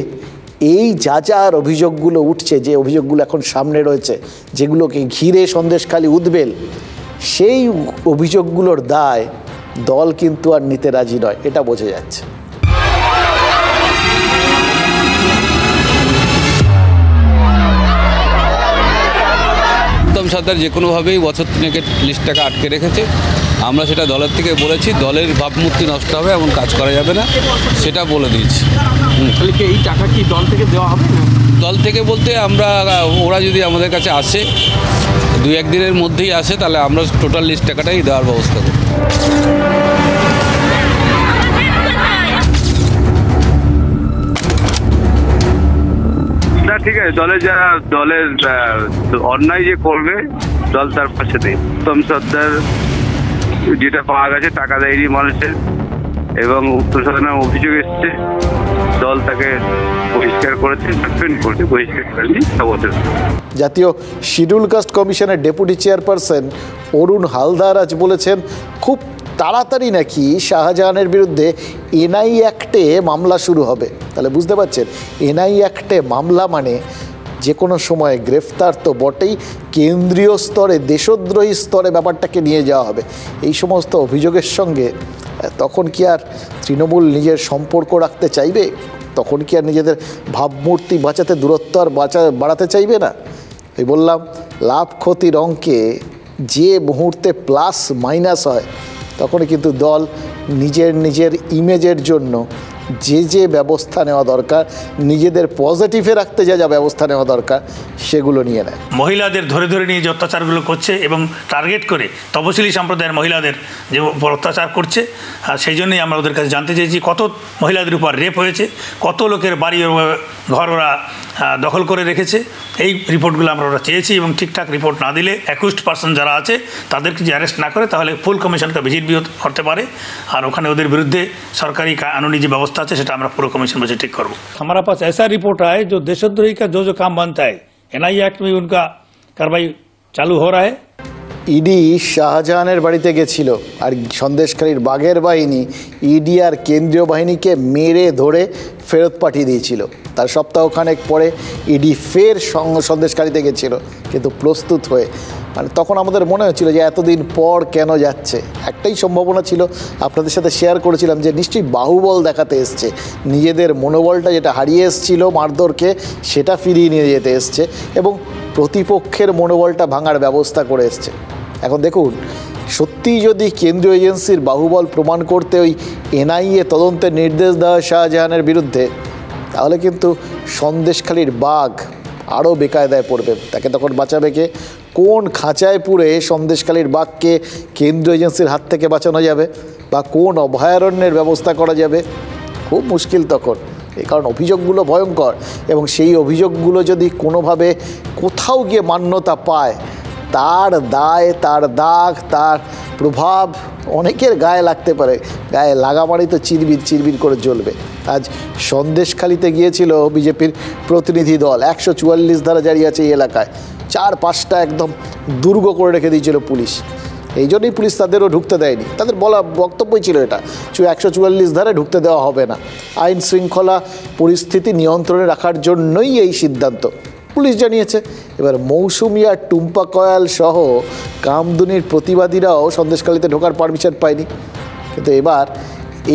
এই যার অভিযোগগুলো উঠছে, যে অভিযোগগুলো এখন সামনে রয়েছে, যেগুলোকে ঘিরে সন্দেশখালী উদ্বেল, সেই অভিযোগগুলোর দায় দল কিন্তু আর নিতে রাজি নয়, এটা বোঝা যাচ্ছে। উত্তম সর্দার যে কোনোভাবেই বছর 3 লিস্ট টাকা আটকে রেখেছে। আমরা সেটা দলের থেকে বলেছি, দলের ভাবমূর্তি নষ্ট হবে, এমন কাজ করা যাবে না, সেটা বলে দিয়েছি। তাহলে কি এই টাকা কি দল থেকে দেওয়া হবে? দল থেকে বলতে আমরা, ওরা যদি আমাদের কাছে আসে 2-1 দিনের মধ্যেই আসে, তাহলে আমরা টোটাল লিস্ট টাকাটাই দেওয়ার ব্যবস্থা করব। না, ঠিক আছে, দলের অন্যায় যে করবে দল তার পাশে নেই। উত্তম সর্দার যেটা পাওয়া গেছে টাকা দেয়নি মানুষের, এবং উত্তম সর্দার অভিযোগ এসছে, দল তাকে বহিষ্কার করেছে, সাসপেন্ড করেছে, বহিষ্কার করেনি। জাতীয় শিডিউল কাস্ট কমিশনের ডেপুটি চেয়ারপারসন অরুণ হালদার আজ বলেছেন খুব তাড়াতাড়ি নাকি শাহজাহানের বিরুদ্ধে এনআই অ্যাক্টে মামলা শুরু হবে। তাহলে বুঝতে পারছেন, এনআই অ্যাক্টে মামলা মানে যে কোনো সময় গ্রেফতার তো বটেই, কেন্দ্রীয় স্তরে দেশদ্রোহী স্তরে ব্যাপারটাকে নিয়ে যাওয়া হবে। এই সমস্ত অভিযোগের সঙ্গে তখন কি আর তৃণমূল নিজের সম্পর্ক রাখতে চাইবে? তখন কি আর নিজেদের ভাবমূর্তি বাঁচাতে দূরত্ব আর বাড়াতে চাইবে না? এই বললাম, লাভ ক্ষতির অঙ্কে যে মুহূর্তে প্লাস মাইনাস হয় তখনই কিন্তু দল নিজের ইমেজের জন্য যে ব্যবস্থা নেওয়া দরকার, নিজেদের পজিটিভে রাখতে যা ব্যবস্থা নেওয়া দরকার সেগুলো নিয়ে নেয়। মহিলাদের ধরে ধরে নিয়ে যে অত্যাচারগুলো করছে এবং টার্গেট করে তপশিলি সম্প্রদায়ের মহিলাদের যে অত্যাচার করছে, আর সেই জন্যই আমরা ওদের কাছে জানতে চেয়েছি কত মহিলাদের উপর রেপ হয়েছে, কত লোকের বাড়ি ঘর ওরা দখল করে রেখেছে। এই রিপোর্টগুলো আমরা ওরা চেয়েছি, এবং ঠিকঠাক রিপোর্ট না দিলে অ্যাকিউজড পারসন যারা আছে তাদেরকে যে অ্যারেস্ট না করে তাহলে ফুল কমিশনকে ভিজিট भी করতে পারে, আর ওখানে ওদের বিরুদ্ধে সরকারি কানুনি যে ব্যবস্থা আছে সেটা আমরা পুরো কমিশন বসে ঠিক করব। हमारा पास ऐसा रिपोर्ट आया जो देशद्रोही का जो काम बनता है एनआई एक्ट में उनका कार्रवाई चालू हो रहा है। ইডি শাহজাহানের বাড়িতে গেছিল, আর সন্দেশখালীর বাঘের বাহিনী ইডি আর কেন্দ্রীয় বাহিনীকে মেরে ধরে ফেরত পাঠিয়ে দিয়েছিল। তার সপ্তাহখানেক পরে ইডি ফের সন্দেশখালীতে গেছিল, কিন্তু প্রস্তুত হয়ে। মানে তখন আমাদের মনে হচ্ছিল যে এতদিন পর কেন যাচ্ছে। একটাই সম্ভাবনা ছিল, আপনাদের সাথে শেয়ার করেছিলাম যে নিশ্চয়ই বাহুবল দেখাতে এসছে, নিজেদের মনোবলটা যেটা হারিয়ে এসেছিল মারধরকে সেটা ফিরিয়ে নিয়ে যেতে এসছে, এবং প্রতিপক্ষের মনোবলটা ভাঙার ব্যবস্থা করে এসছে। এখন দেখুন, সত্যিই যদি কেন্দ্রীয় এজেন্সির বাহুবল প্রমাণ করতে ওই এনআইএ তদন্তের নির্দেশ দেওয়া শাহজাহানের বিরুদ্ধে, তাহলে কিন্তু সন্দেশখালীর বাঘ আরও বেকায়দায় পড়বে। তাকে তখন বাঁচাবে কে? কোন খাঁচায় পুরে সন্দেশখালীর বাঘকে কেন্দ্রীয় এজেন্সির হাত থেকে বাঁচানো যাবে, বা কোন অভয়ারণ্যের ব্যবস্থা করা যাবে? খুব মুশকিল তখন। এই কারণ অভিযোগগুলো ভয়ঙ্কর, এবং সেই অভিযোগগুলো যদি কোনোভাবে কোথাও গিয়ে মান্যতা পায়, তার দায়, তার দাগ, তার প্রভাব অনেকের গায়ে লাগতে পারে। গায়ে লাগা মানেই তো চিরবির করে জ্বলবে। আজ সন্দেশখালীতে গিয়েছিল বিজেপির প্রতিনিধি দল, 144 ধারা জারি আছে এই এলাকায়, 4-5টা একদম দুর্গ করে রেখে দিয়েছিল পুলিশ। এই জন্যই পুলিশ তাদেরও ঢুকতে দেয়নি। তাদের বলা বক্তব্যই ছিল এটা, 144 ধারায় ঢুকতে দেওয়া হবে না, আইন শৃঙ্খলা পরিস্থিতি নিয়ন্ত্রণে রাখার জন্যই এই সিদ্ধান্ত, পুলিশ জানিয়েছে। এবার মৌসুমি আর টুম্পা কয়াল সহ কামদুনির প্রতিবাদীরাও সন্দেশখালীতে ঢোকার পারমিশন পায়নি। কিন্তু এবার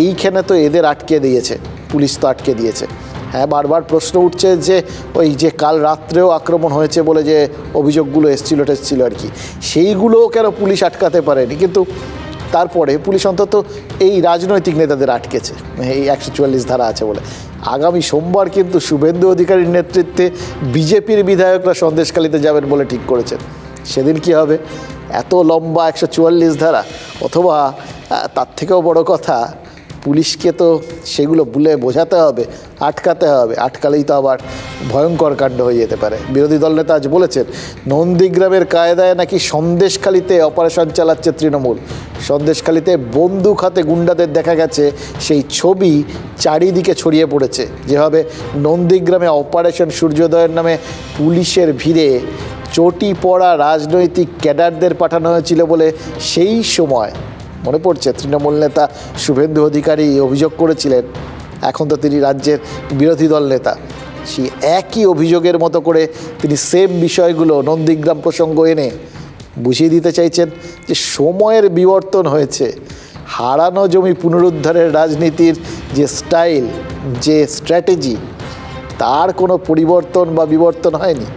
এইখানে তো এদের আটকে দিয়েছে, পুলিশ তো আটকে দিয়েছে। হ্যাঁ, বারবার প্রশ্ন উঠছে যে ওই যে কাল রাত্রেও আক্রমণ হয়েছে বলে যে অভিযোগগুলো এসছিল আর কি, সেইগুলোও কেন পুলিশ আটকাতে পারেনি? কিন্তু তারপরে পুলিশ অন্তত এই রাজনৈতিক নেতাদের আটকেছে, এই 144 ধারা আছে বলে। আগামী সোমবার কিন্তু শুভেন্দু অধিকারীর নেতৃত্বে বিজেপির বিধায়করা সন্দেশখালীতে যাবেন বলে ঠিক করেছেন। সেদিন কি হবে? এত লম্বা 144 ধারা, অথবা তার থেকেও বড় কথা, পুলিশকে তো সেগুলো বলে বোঝাতে হবে, আটকাতে হবে। আটকালেই তো আবার ভয়ঙ্কর কাণ্ড হয়ে যেতে পারে। বিরোধী দল নেতা আজ বলেছেন নন্দীগ্রামের কায়দায় নাকি সন্দেশখালীতে অপারেশন চালাচ্ছে তৃণমূল। সন্দেশখালীতে বন্দুক হাতে গুন্ডাদের দেখা গেছে, সেই ছবি চারিদিকে ছড়িয়ে পড়েছে। যেভাবে নন্দীগ্রামে অপারেশন সূর্যোদয়ের নামে পুলিশের ভিড়ে চটি পড়া রাজনৈতিক ক্যাডারদের পাঠানো হয়েছিল বলে সেই সময় মনে পড়ছে তৃণমূল নেতা শুভেন্দু অধিকারী অভিযোগ করেছিলেন। এখন তো তিনি রাজ্যের বিরোধী দল নেতা, সেই একই অভিযোগের মতো করে তিনি সেম বিষয়গুলো নন্দীগ্রাম প্রসঙ্গ এনে বুঝিয়ে দিতে চাইছেন যে সময়ের বিবর্তন হয়েছে। হারানো জমি পুনরুদ্ধারের রাজনীতির যে স্টাইল, যে স্ট্র্যাটেজি, তার কোনো পরিবর্তন বা বিবর্তন হয়নি।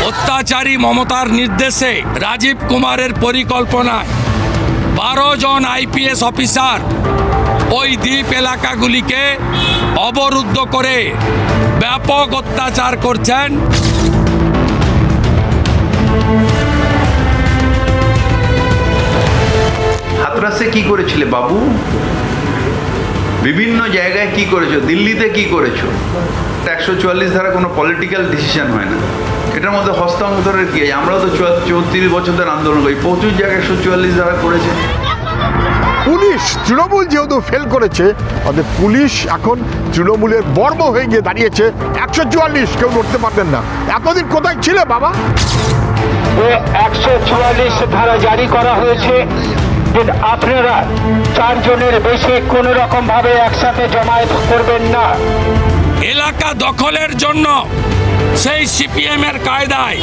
অত্যাচারী মমতার নির্দেশে রাজীব কুমারের পরিকল্পনায় 12 জন আইপিএস অফিসার ওই দ্বীপ এলাকাগুলিকে অবরুদ্ধ করে ব্যাপক অত্যাচার করছেন। হাতরাসে কি করেছিলে বাবু? বিভিন্ন জায়গায় কি করেছো? দিল্লিতে কি করেছো? 144 ধারা কোনো পলিটিক্যাল ডিসিশন হয় না, এটার মধ্যে হস্তান্তরের কি? আমরাও তো 34 বছর ধরে আন্দোলন করি, প্রচুর জায়গায় 144 ধারা করেছে। পুলিশ তৃণমূল যেহেতু ফেল করেছে, অর্থাৎ পুলিশ এখন তৃণমূলের বর্ম হয়ে গিয়ে দাঁড়িয়েছে। 144 কেউ লড়তে পারবেন না। এতদিন কোথায় ছিলে বাবা? 144 ধারা জারি করা হয়েছে। আপনারা 4 জনের বেশি কোন রকম ভাবে একসাথে জমায়েত করবেন না। এলাকা দখলের জন্য সেই সিপিএম এর কায়দায়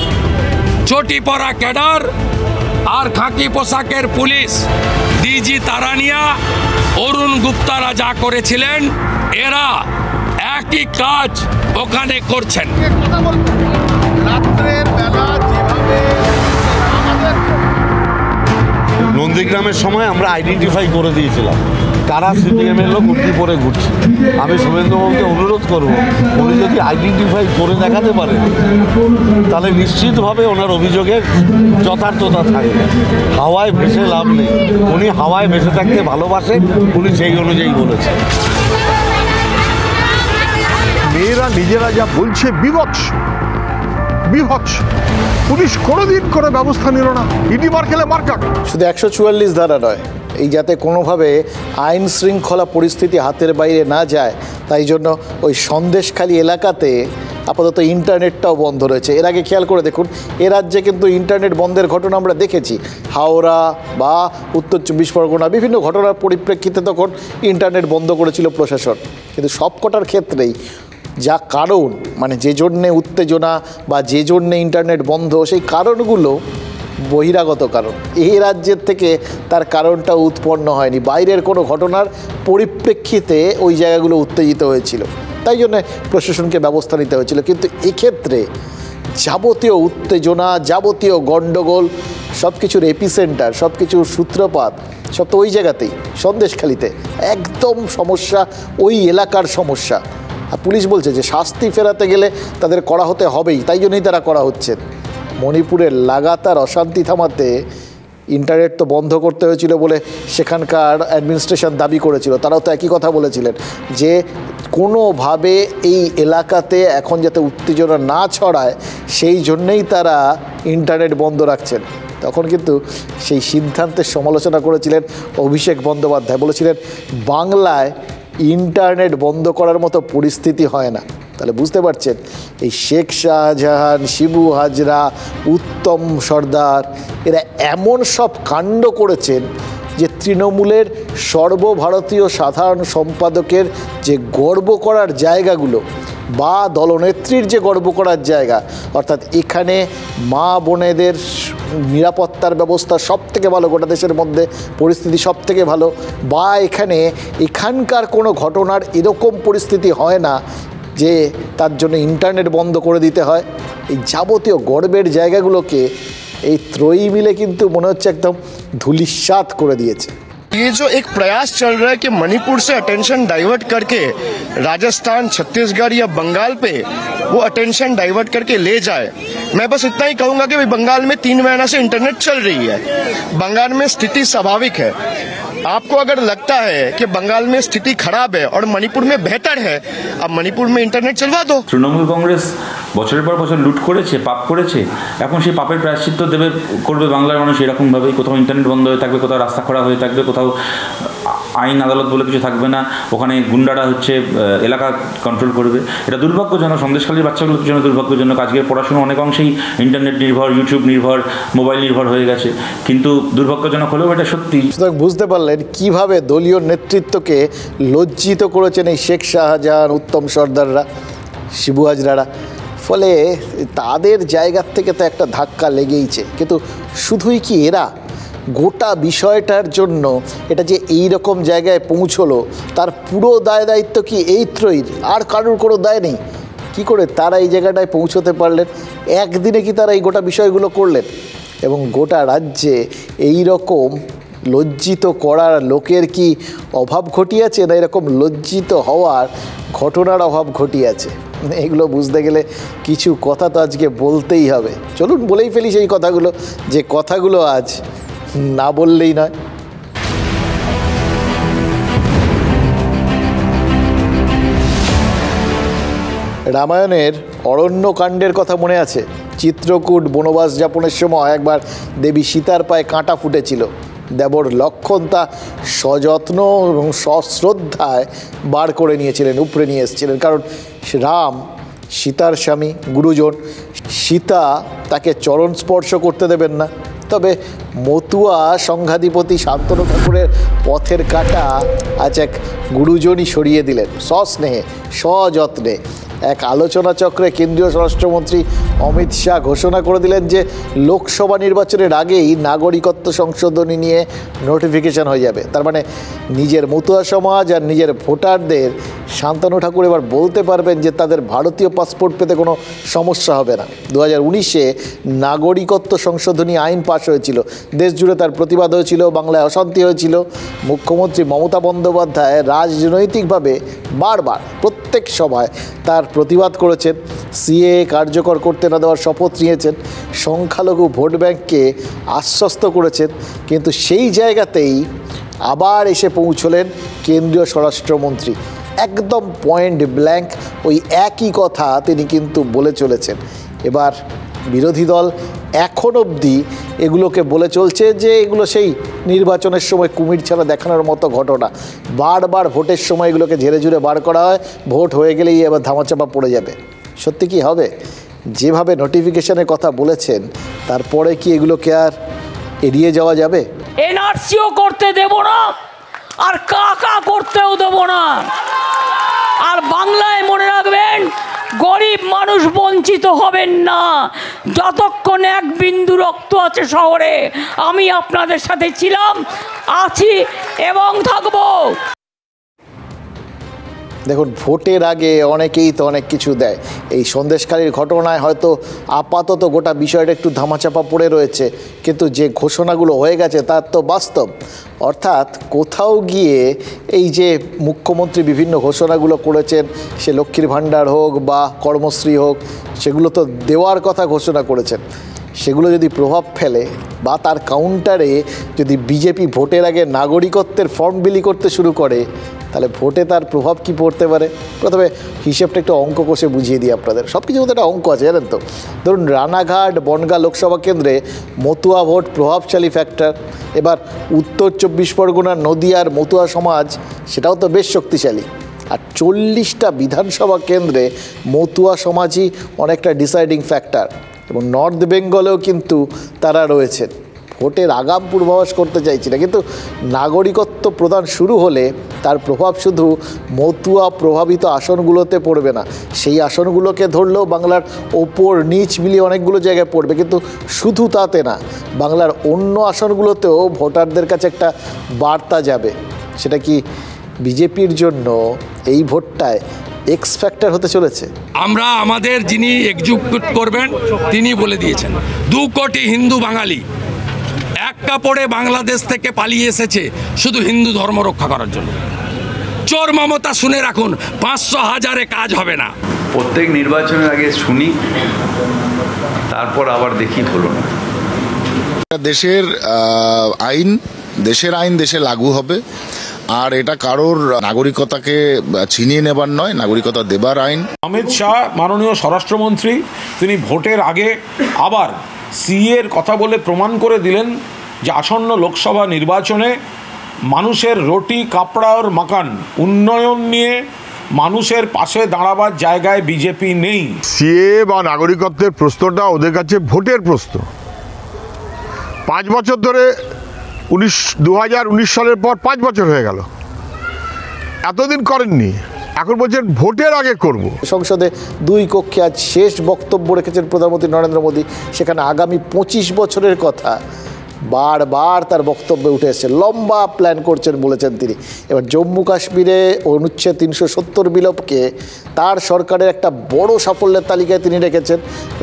চটি পরা ক্যাডার আর খাকি পোশাকের পুলিশ ডিজি তারানিয়া, অরুণ গুপ্তারা যা করেছিলেন, এরা একই কাজ ওখানে করছেন। নন্দীগ্রামের সময় আমরা আইডেন্টিফাই করে দিয়েছিলাম কারা সিপিএমের লোক উঠি পরে ঘুরছে। আমি শুভেন্দুবাবুকে অনুরোধ করব, উনি যদি আইডেন্টিফাই করে দেখাতে পারেন তাহলে নিশ্চিতভাবে ওনার অভিযোগের যথার্থতা থাকবে। হাওয়ায় ভেসে লাভ নেই, উনি হাওয়ায় ভেসে থাকতে ভালোবাসেন, উনি সেই অনুযায়ী বলেছেন। মেয়েরা নিজেরা যা বলছে বিভৎস। পুলিশ কোনোদিন কোনো ব্যবস্থা নিল না, ইডি মার খেলে মার কাট। শুধু 144 ধারা নয়, এই যাতে কোনোভাবে আইন শৃঙ্খলা পরিস্থিতি হাতের বাইরে না যায়, তাই জন্য ওই সন্দেশখালী এলাকাতে আপাতত ইন্টারনেটটাও বন্ধ রয়েছে। এর আগে খেয়াল করে দেখুন, এ রাজ্যে কিন্তু ইন্টারনেট বন্ধের ঘটনা আমরা দেখেছি। হাওড়া বা উত্তর 24 পরগনা বিভিন্ন ঘটনার পরিপ্রেক্ষিতে তখন ইন্টারনেট বন্ধ করেছিল প্রশাসন। কিন্তু সবকটার ক্ষেত্রেই যা কারণ, মানে যে জন্যে উত্তেজনা বা যে জন্যে ইন্টারনেট বন্ধ, সেই কারণগুলো বহিরাগত কারণ। এই রাজ্যের থেকে তার কারণটা উৎপন্ন হয়নি, বাইরের কোনো ঘটনার পরিপ্রেক্ষিতে ওই জায়গাগুলো উত্তেজিত হয়েছিল, তাই জন্য প্রশাসনকে ব্যবস্থা নিতে হয়েছিল। কিন্তু এক্ষেত্রে যাবতীয় উত্তেজনা, যাবতীয় গণ্ডগোল, সব কিছুর এপিসেন্টার, সব কিছুর সূত্রপাত সব তো ওই জায়গাতেই, সন্দেশখালীতে। একদম সমস্যা ওই এলাকার সমস্যা। আর পুলিশ বলছে যে শাস্তি ফেরাতে গেলে তাদের করা হতে হবেই, তাই জন্যই তারা করা হচ্ছে। মণিপুরের লাগাতার অশান্তি থামাতে ইন্টারনেট তো বন্ধ করতে হয়েছিল বলে সেখানকার অ্যাডমিনিস্ট্রেশন দাবি করেছিল। তারাও তো একই কথা বলেছিলেন যে কোনোভাবে এই এলাকাতে এখন যাতে উত্তেজনা না ছড়ায়, সেই জন্যেই তারা ইন্টারনেট বন্ধ রাখছেন। তখন কিন্তু সেই সিদ্ধান্তের সমালোচনা করেছিলেন অভিষেক বন্দ্যোপাধ্যায়, বলেছিলেন বাংলায় ইন্টারনেট বন্ধ করার মতো পরিস্থিতি হয় না। তাহলে বুঝতে পারছেন, এই শেখ শাহজাহান, শিবু হাজরা, উত্তম সর্দার এরা এমন সব কাণ্ড করেছেন যে তৃণমূলের সর্বভারতীয় সাধারণ সম্পাদকের যে গর্ব করার জায়গাগুলো, বা দলনেত্রীর যে গর্ব করার জায়গা, অর্থাৎ এখানে মা বোনেদের নিরাপত্তার ব্যবস্থা সব থেকে ভালো, গোটা দেশের মধ্যে পরিস্থিতি সব থেকে ভালো, বা এখানকার কোনো ঘটনার এরকম পরিস্থিতি হয় না যে তার জন্য ইন্টারনেট বন্ধ করে দিতে হয়, এই যাবতীয় গর্বের জায়গাগুলোকে এই ত্রয়ী মিলে কিন্তু মনে হচ্ছে একদম ধূলিসাৎ করে দিয়েছে। ये जो एक प्रयास चल रहा है कि मणिपुर से अटेंशन डाइवर्ट करके राजस्थान, छत्तीसगढ़ या बंगाल पे वो अटेंशन डाइवर्ट करके ले जाए, मैं बस इतना ही कहूँगा कि बंगाल में 3 महीना से इंटरनेट चल रही है, बंगाल में स्थिति स्वाभाविक है। आपको अगर लगता है कि बंगाल में स्थिति खराब है और मणिपुर में बेहतर है, अब मणिपुर में इंटरनेट चलवा दो। তৃণমূল কংগ্রেস বছরের পর বছর লুট করেছে, পাপ করেছে, এখন সেই পাপের প্রায়শ্চিত্ত করবে বাংলার মানুষ এরকমভাবেই। কোথাও ইন্টারনেট বন্ধ হয়ে থাকবে, কোথাও রাস্তা খোলা হয়ে থাকবে, কোথাও আইন আদালত বলে কিছু থাকবে না, ওখানে গুন্ডারা এলাকা কন্ট্রোল করবে। এটা দুর্ভাগ্যজনক, সন্দেশখালীর বাচ্চাগুলোর জন্য দুর্ভাগ্যজনক। আজকের পড়াশোনা অনেক অংশেই ইন্টারনেট নির্ভর, ইউটিউব নির্ভর, মোবাইল নির্ভর হয়ে গেছে, কিন্তু দুর্ভাগ্যজনক হলেও এটা সত্যি। সুতরাং বুঝতে পারলেন কীভাবে দলীয় নেতৃত্বকে লজ্জিত করেছেন এই শেখ শাহজাহান, উত্তম সর্দাররা, শিবু হাজরারা। ফলে তাদের জায়গার থেকে তো একটা ধাক্কা লেগেইছে। কিন্তু শুধুই কি এরা, গোটা বিষয়টার জন্য এটা যে এই রকম জায়গায় পৌঁছলো তার পুরো দায় দায়িত্ব কি এই ত্রয়ীর? আর কারোর কোনো দায় নেই? কি করে তারা এই জায়গাটায় পৌঁছতে পারলেন? একদিনে কি তারা এই গোটা বিষয়গুলো করলেন? এবং গোটা রাজ্যে এই রকম লজ্জিত করার লোকের কি অভাব ঘটিয়েছে, না এরকম লজ্জিত হওয়ার ঘটনার অভাব ঘটিয়েছে? এগুলো বুঝতে গেলে কিছু কথা তো আজকে বলতেই হবে। চলুন বলেই ফেলি সেই কথাগুলো, যে কথাগুলো আজ না বললেই নয়। রামায়ণের অরণ্যকাণ্ডের কথা মনে আছে? চিত্রকূট বনবাস যাপনের সময় একবার দেবী সীতার পায়ে কাঁটা ফুটেছিল। দেবর লক্ষণ তা সযত্ন এবং সশ্রদ্ধায় বার করে নিয়েছিলেন, উপরে নিয়ে এসেছিলেন। কারণ রাম সীতার স্বামী, গুরুজন, সীতা তাকে চরণ স্পর্শ করতে দেবেন না। তবে মতুয়া সংঘাধিপতি শান্তনু ঠাকুরের পথের কাঁটা আজ এক গুরুজনই সরিয়ে দিলেন, সস্নেহে সযত্নে। এক আলোচনা চক্রে কেন্দ্রীয় স্বরাষ্ট্রমন্ত্রী অমিত শাহ ঘোষণা করে দিলেন যে লোকসভা নির্বাচনের আগেই নাগরিকত্ব সংশোধনী নিয়ে নোটিফিকেশন হয়ে যাবে। তার মানে নিজের মতুয়া সমাজ আর নিজের ভোটারদের শান্তনু ঠাকুর এবার বলতে পারবেন যে তাদের ভারতীয় পাসপোর্ট পেতে কোনো সমস্যা হবে না। 2019-এ নাগরিকত্ব সংশোধনী আইন পাশ হয়েছিল, দেশ জুড়ে তার প্রতিবাদ হয়েছিল, বাংলায় অশান্তি হয়েছিল। মুখ্যমন্ত্রী মমতা বন্দ্যোপাধ্যায় রাজনৈতিকভাবে বারবার প্রত্যেক সভায় তার প্রতিবাদ করেছেন, সিএ কার্যকর করতে না দেওয়ার শপথ নিয়েছেন, সংখ্যালঘু ভোট ব্যাংককে আশ্বস্ত করেছেন। কিন্তু সেই জায়গাতেই আবার এসে পৌঁছলেন কেন্দ্রীয় স্বরাষ্ট্রমন্ত্রী। একদম পয়েন্ট ব্ল্যাঙ্ক ওই একই কথা তিনি কিন্তু বলে চলেছেন। এবার বিরোধী দল এখন অবধি এগুলোকে বলে চলছে যে এগুলো সেই নির্বাচনের সময় কুমির ছাড়া দেখানোর মতো ঘটনা। বারবার ভোটের সময় এগুলোকে ঝেড়ে ঝুড়ে বার করা হয়, ভোট হয়ে গেলেই এবার ধামাচাপা পড়ে যাবে। সত্যি কি হবে? যেভাবে নোটিফিকেশনের কথা বলেছেন তারপরে কি এগুলোকে আর এড়িয়ে যাওয়া যাবে? এনআরসিও করতে দেব না, আর কাকা করতেও দেব না। আর বাংলায় মনে রাখবেন, গরিব মানুষ বঞ্চিত হবেন না। যতক্ষণ এক বিন্দু রক্ত আছে শহরে, আমি আপনাদের সাথে ছিলাম, আছি এবং থাকবো। দেখুন, ভোটের আগে অনেকেই তো অনেক কিছু দেয়। এই সন্দেশখালীর ঘটনায় হয়তো আপাতত গোটা বিষয়টা একটু ধামাচাপা পড়ে রয়েছে, কিন্তু যে ঘোষণাগুলো হয়ে গেছে তার তো বাস্তব। অর্থাৎ কোথাও গিয়ে এই যে মুখ্যমন্ত্রী বিভিন্ন ঘোষণাগুলো করেছেন, সে লক্ষ্মীর ভাণ্ডার হোক বা কর্মশ্রী হোক, সেগুলো তো দেওয়ার কথা ঘোষণা করেছেন। সেগুলো যদি প্রভাব ফেলে বা তার কাউন্টারে যদি বিজেপি ভোটের আগে নাগরিকত্বের ফর্ম বিলি করতে শুরু করে, তাহলে ভোটে তার প্রভাব কি পড়তে পারে? প্রথমে হিসেবটা একটু অঙ্ক কষে বুঝিয়ে দিই আপনাদের। সব কিছুর মধ্যে একটা অঙ্ক আছে, জানেন তো। ধরুন, রানাঘাট বনগাঁ লোকসভা কেন্দ্রে মতুয়া ভোট প্রভাবশালী ফ্যাক্টর। এবার উত্তর 24 পরগনার নদিয়ার মতুয়া সমাজ, সেটাও তো বেশ শক্তিশালী। আর 40টা বিধানসভা কেন্দ্রে মতুয়া সমাজই অনেকটা ডিসাইডিং ফ্যাক্টর। এবং নর্থ বেঙ্গলেও কিন্তু তারা রয়েছেন। ভোটের আগাম পূর্বাভাস করতে চাইছি না, কিন্তু নাগরিকত্ব প্রদান শুরু হলে তার প্রভাব শুধু মতুয়া প্রভাবিত আসনগুলোতে পড়বে না, সেই আসনগুলোকে ধরলেও বাংলার ওপর নিচ মিলিয়ে অনেকগুলো জায়গায় পড়বে, কিন্তু শুধু তাতে না, বাংলার অন্য আসনগুলোতেও ভোটারদের কাছে একটা বার্তা যাবে। সেটা কি বিজেপির জন্য এই ভোটটায় এক্স ফ্যাক্টর হতে চলেছে? আমরা আমাদের যিনি এক্সিকিউট করবেন তিনি বলে দিয়েছেন 2 কোটি হিন্দু বাঙালি এক কাপড়ে বাংলাদেশ থেকে পালিয়ে এসেছে শুধু হিন্দু ধর্ম রক্ষা করার জন্য। চোর মমতা শুনে রাখুন, 500,000-এ কাজ হবে না। প্রত্যেক নির্বাচনের আগে শুনি, তারপর আবার দেখি হলো না। দেশের আইন দেশে লাগু হবে, আর এটা কারোর নাগরিকতাকে ছিনিয়ে নেবার নয়, নাগরিকতা দেবার আইন। অমিত শাহ মাননীয় স্বরাষ্ট্রমন্ত্রী তিনি ভোটের আগে আবার সিএর কথা বলে প্রমাণ করে দিলেন যে আসন্ন লোকসভা নির্বাচনে মানুষের রুটি কাপড়া আর মাকান উন্নয়ন নিয়ে মানুষের পাশে দাঁড়াবার জায়গায় বিজেপি নেই। সিএ বা নাগরিকত্বের প্রশ্নটা ওদের কাছে ভোটের প্রশ্ন। 5 বছর ধরে 2019 সালের পর 5 বছর হয়ে গেল, এতদিন করেননি, এখন বলছেন ভোটের আগে করব। সংসদে 2 কক্ষে আজ শেষ বক্তব্য রেখেছেন প্রধানমন্ত্রী নরেন্দ্র মোদী, সেখানে আগামী 25 বছরের কথা বারবার তার বক্তব্যে উঠে এসেছে, লম্বা প্ল্যান করছেন বলেছেন তিনি। এবার জম্মু কাশ্মীরে অনুচ্ছেদ 370 বিলোপকে তার সরকারের একটা বড় সাফল্যের তালিকায় তিনি রেখেছেন,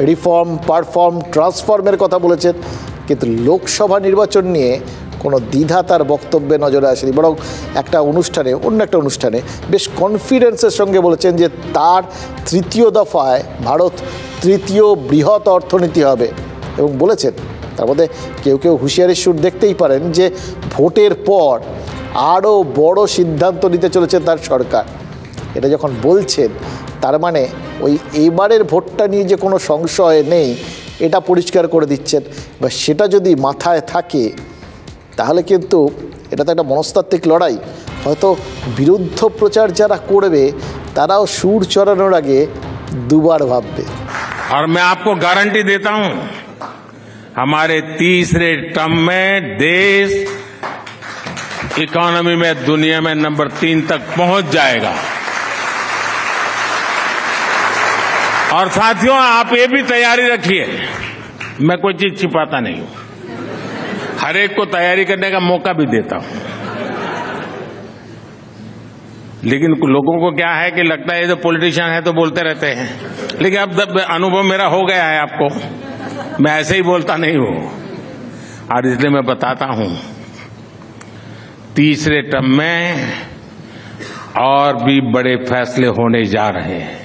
রিফর্ম, পারফর্ম, ট্রান্সফর্মের কথা বলেছেন, কিন্তু লোকসভা নির্বাচন নিয়ে কোনো দ্বিধা তার বক্তব্যে নজরে আসেনি, বরং অন্য একটা অনুষ্ঠানে বেশ কনফিডেন্সের সঙ্গে বলেছেন যে তার 3য় দফায় ভারত 3য় বৃহৎ অর্থনীতি হবে, এবং বলেছেন তার মধ্যে কেউ হুঁশিয়ারির সুর দেখতেই পারেন যে ভোটের পর আরও বড় সিদ্ধান্ত নিতে চলেছে তার সরকার। এটা যখন বলছেন তার মানে ওই এবারের ভোটটা নিয়ে যে কোনো সংশয় নেই এটা পরিষ্কার করে দিচ্ছেন। বা সেটা যদি মাথায় থাকে তাহলে কিন্তু এটা তো একটা মনস্তাত্ত্বিক লড়াই, হয়তো বিরুদ্ধ প্রচার যারা করবে তারাও সুর চড়ানোর আগে দুবার ভাববে। और मैं आपको गारंटी देता हूं हमारे तीसरे टर्म में देश इकोनॉमी में दुनिया में नंबर 3 तक पहुंच जाएगा। और साथियों आप ये भी तैयारी रखिए, मैं कोई चीज छिपाता नहीं हूं, हर एक को तैयारी करने का मौका भी देता हूं, लेकिन लोगों को क्या है कि लगता है ये जो पॉलिटिशियन है तो बोलते रहते हैं, लेकिन अब अनुभव मेरा हो गया है आपको, मैं ऐसे ही बोलता नहीं हूं, और इसलिए मैं बताता हूं तीसरे टर्म में और भी बड़े फैसले होने जा रहे हैं।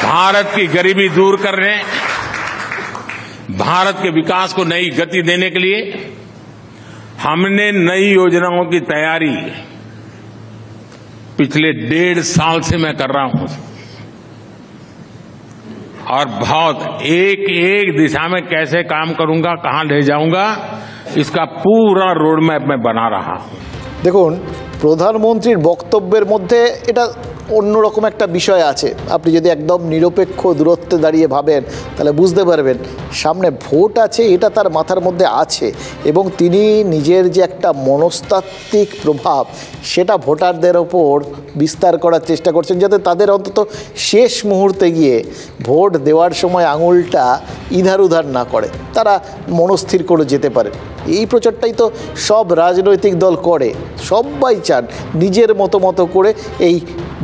भारत की गरीबी दूर करने, भारत के विकास को नई गति देने के लिए हमने नई योजनाओं की तैयारी पिछले 1.5 साल से मैं कर रहा हूं, और बहुत एक दिशा में कैसे काम करूंगा, कहां ले जाऊंगा, इसका पूरा रोड मैप मैं बना रहा हूं। দেখুন, প্রধানমন্ত্রীর বক্তব্যের মধ্যে এটা অন্যরকম একটা বিষয় আছে। আপনি যদি একদম নিরপেক্ষ দূরত্বে দাঁড়িয়ে ভাবেন তাহলে বুঝতে পারবেন সামনে ভোট আছে, এটা তার মাথার মধ্যে আছে, এবং তিনি নিজের যে একটা মনস্তাত্ত্বিক প্রভাব সেটা ভোটারদের ওপর বিস্তার করার চেষ্টা করছেন, যাতে তাদের অন্তত শেষ মুহূর্তে গিয়ে ভোট দেওয়ার সময় আঙুলটা ইধার উধার না করে, তারা মনস্থির করে যেতে পারে। এই প্রচারটাই তো সব রাজনৈতিক দল করে, সবাই চান নিজের মতো করে এই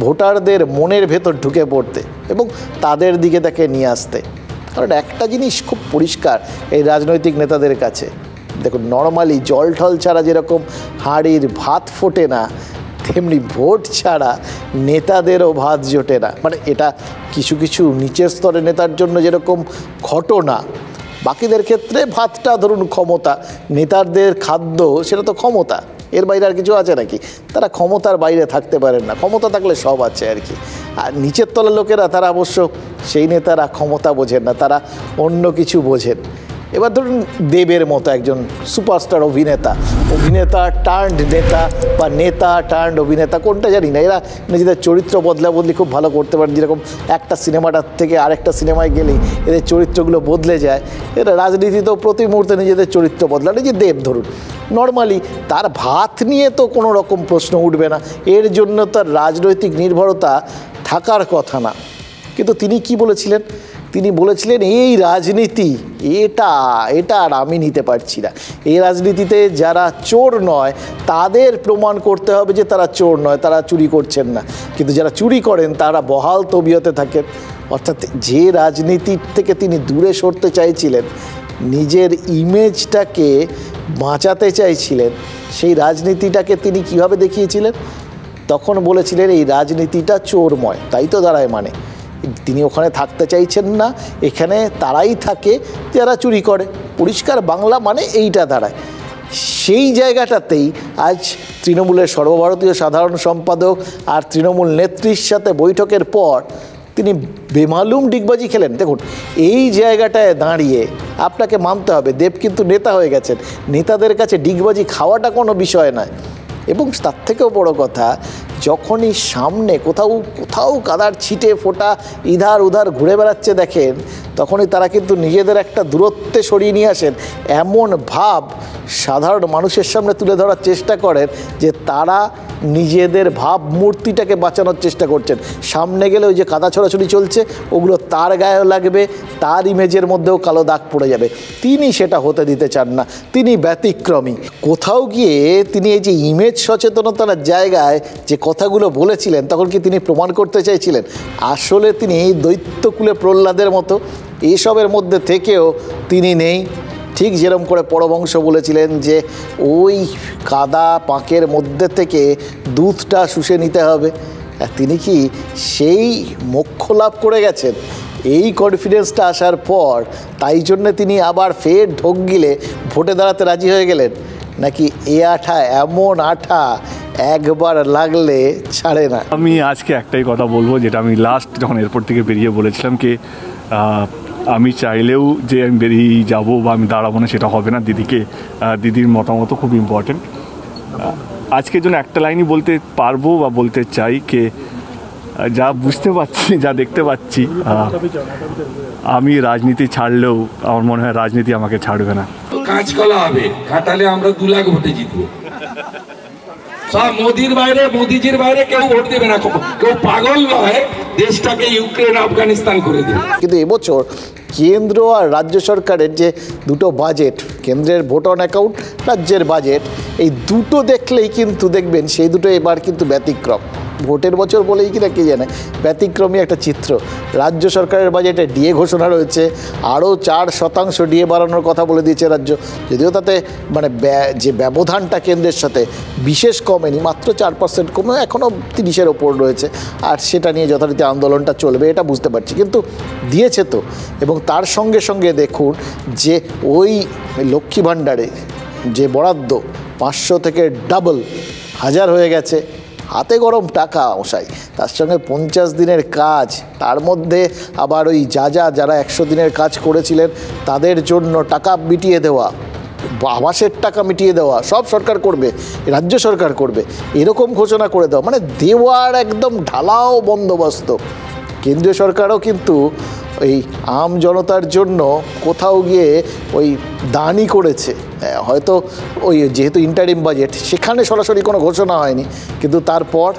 ভোটারদের মনের ভেতর ঢুকে পড়তে এবং তাদের দিকে তাকে নিয়ে আসতে। কারণ একটা জিনিস খুব পরিষ্কার এই রাজনৈতিক নেতাদের কাছে, দেখুন, নর্মালি জল ঠল ছাড়া যেরকম হাঁড়ির ভাত ফোটে না, তেমনি ভোট ছাড়া নেতাদেরও ভাত জোটে না। মানে এটা কিছু নিচের স্তরের নেতার জন্য যেরকম ঘটনা, বাকিদের ক্ষেত্রে ভাতটা ধরুন ক্ষমতা, নেতাদের খাদ্য সেটা তো ক্ষমতা, এর বাইরে আর কিছু আছে নাকি? তারা ক্ষমতার বাইরে থাকতে পারেন না, ক্ষমতা থাকলে সব আছে আর কি। আর নিচের তলার লোকেরা তারা অবশ্য সেই নেতারা ক্ষমতা বোঝেন না, তারা অন্য কিছু বোঝেন। এবার ধরুন দেবের মতো একজন সুপারস্টার অভিনেতা টার্নড নেতা বা নেতা টার্নড অভিনেতা, কোনটা জানি না, এরা নিজেদের চরিত্র বদলি খুব ভালো করতে পারে। যেরকম একটা সিনেমাটার থেকে আরেকটা সিনেমায় গেলেই এদের চরিত্রগুলো বদলে যায়, এরা রাজনীতিতেও প্রতি মুহূর্তে নিজেদের চরিত্র বদলান। এই যে দেব ধরুন, নর্মালি তার ভাত নিয়ে তো কোনো রকম প্রশ্ন উঠবে না, এর জন্য তার রাজনৈতিক নির্ভরতা থাকার কথা না। কিন্তু তিনি কি বলেছিলেন? তিনি বলেছিলেন এই রাজনীতি এটা আর আমি নিতে পারছি না। এই রাজনীতিতে যারা চোর নয় তাদের প্রমাণ করতে হবে যে তারা চোর নয়, তারা চুরি করছেন না, কিন্তু যারা চুরি করেন তারা বহাল তবিয়তে থাকেন। অর্থাৎ যে রাজনীতির থেকে তিনি দূরে সরতে চাইছিলেন, নিজের ইমেজটাকে বাঁচাতে চাইছিলেন, সেই রাজনীতিটাকে তিনি কিভাবে দেখিয়েছিলেন? তখন বলেছিলেন এই রাজনীতিটা চোরময়, তাই তো দাঁড়ায় মানে তিনি ওখানে থাকতে চাইছেন না, এখানে তারাই থাকে যারা চুরি করে। পরিষ্কার বাংলা মানে এইটা দাঁড়ায়। সেই জায়গাটাতেই আজ তৃণমূলের সর্বভারতীয় সাধারণ সম্পাদক আর তৃণমূল নেত্রীর সাথে বৈঠকের পর তিনি বেমালুম ডিগবাজি খেলেন। দেখুন, এই জায়গাটায় দাঁড়িয়ে আপনাকে মানতে হবে দেব কিন্তু নেতা হয়ে গেছেন, নেতাদের কাছে ডিগবাজি খাওয়াটা কোনো বিষয় নয়। এবং তার থেকেও বড় কথা, যখনই সামনে কোথাও কাদার ছিটে ফোটা ইধার উধার ঘুরে বেড়াচ্ছে দেখেন, তখনই তারা কিন্তু নিজেদের একটা দূরত্বে সরিয়ে নিয়ে আসেন, এমন ভাব সাধারণ মানুষের সামনে তুলে ধরার চেষ্টা করেন যে তারা নিজেদের ভাবমূর্তিটাকে বাঁচানোর চেষ্টা করছেন। সামনে গেলে ওই যে কাদা ছড়াছড়ি চলছে, ওগুলো তার গায়েও লাগবে, তার ইমেজের মধ্যেও কালো দাগ পড়ে যাবে। তিনি সেটা হতে দিতে চান না, তিনি ব্যতিক্রমী। কোথাও গিয়ে তিনি এই যে ইমেজ সচেতনতার জায়গায় যে কথাগুলো বলেছিলেন, তখন কি তিনি প্রমাণ করতে চাইছিলেন আসলে তিনি দৈত্যকুলে প্রহ্লাদের মতো এসবের মধ্যে থেকেও তিনি নেই? ঠিক যেরকম করে পরবংশ বলেছিলেন যে ওই কাদা পাঁকের মধ্যে থেকে দুধটা শুষে নিতে হবে, তিনি কি সেই মোক্ষ লাভ করে গেছেন? এই কনফিডেন্সটা আসার পর তাই জন্যে তিনি আবার ফের ঢোক গিলে ভোটে দাঁড়াতে রাজি হয়ে গেলেন? নাকি এ আঠা এমন আঠা একবার লাগলে ছাড়ে না? আমি আজকে একটাই কথা বলবো, যেটা আমি লাস্ট যখন এয়ারপোর্ট থেকে বেরিয়ে বলেছিলাম কি আমি চাইলেও যে আমি বেরিয়ে যাবো বা আমি দাঁড়াবো না সেটা হবে না। দিদির মতামত খুব ইম্পর্টেন্ট। আজকের জন্য একটা লাইনই বলতে পারবো বা বলতে চাই কে যা বুঝতে পারছি, যা দেখতে পাচ্ছি, আমি রাজনীতি ছাড়লেও আমার মনে হয় রাজনীতি আমাকে ছাড়বে না। কাঁচকলা হবে, কাটালে আমরা 2 লাখ ভোটে জিতবো। সব মোদিজির বাইরে কেউ ভোট দেবে না, কেউ পাগল নয় দেশটাকে ইউক্রেন আফগানিস্তান করে দেবে। কিন্তু এবছর কেন্দ্র আর রাজ্য সরকারের যে দুটো বাজেট, কেন্দ্রের ভোট অন অ্যাকাউন্ট, রাজ্যের বাজেট, এই দুটো দেখলেই কিন্তু দেখবেন সেই দুটো এবার কিন্তু ব্যতিক্রম। ভোটের বছর বলেই কিনা কে জানে, ব্যতিক্রমী একটা চিত্র। রাজ্য সরকারের বাজেটে ডিএ ঘোষণা রয়েছে, আরও 4% ডিএ বাড়ানোর কথা বলে দিয়েছে রাজ্য, যদিও তাতে মানে যে ব্যবধানটা কেন্দ্রের সাথে বিশেষ কমেনি, মাত্র 4% কমে এখনও 30-এর ওপর রয়েছে, আর সেটা নিয়ে যথারীতি আন্দোলনটা চলবে এটা বুঝতে পারছি, কিন্তু দিয়েছে তো। এবং তার সঙ্গে সঙ্গে দেখুন যে ওই লক্ষ্মী ভাণ্ডারে যে বরাদ্দ 500 থেকে ডাবল 1000 হয়ে গেছে, হাতে গরম টাকা মশাই, তার সঙ্গে 50 দিনের কাজ, তার মধ্যে আবার ওই যারা 100 দিনের কাজ করেছিলেন তাদের জন্য টাকা মিটিয়ে দেওয়া, আবাসের টাকা মিটিয়ে দেওয়া, সব সরকার করবে, রাজ্য সরকার করবে, এরকম ঘোষণা করে দেওয়া, মানে দেওয়ার একদম ঢালাও বন্দোবস্ত। কেন্দ্রীয় সরকারও কিন্তু ওই আম জনতার জন্য কোথাও গিয়ে ওই দানই করেছে, হয়তো ওই যেহেতু ইন্টারিম বাজেট সেখানে সরাসরি কোনো ঘোষণা হয়নি, কিন্তু তারপর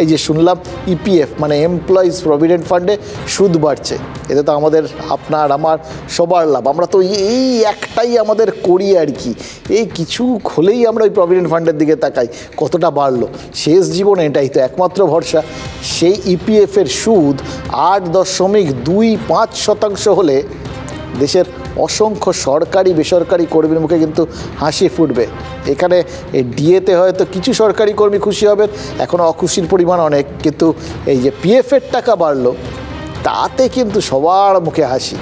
এই যে শুনলাম ইপিএফ মানে এমপ্লয়িজ প্রভিডেন্ট ফান্ডে সুদ বাড়ছে, এতে তো আমাদের আপনার আমার সবার লাভ। আমরা তো এই একটাই আমাদের করি আর কি, এই কিছু হলেই আমরা ওই প্রভিডেন্ট ফান্ডের দিকে তাকাই, কতটা বাড়লো। শেষ জীবনে এটাই তো একমাত্র ভরসা। সেই ইপিএফের সুদ 8.25% হলে দেশের অসংখ্য সরকারি বেসরকারি কর্মীর মুখে কিন্তু হাসি ফুটবে। এখানে ডিএতে হয়তো কিছু সরকারি কর্মী খুশি হবেন, এখনও অখুশির পরিমাণ অনেক, কিন্তু এই যে পিএফের টাকা বাড়লো তাতে কিন্তু সবার মুখে হাসি।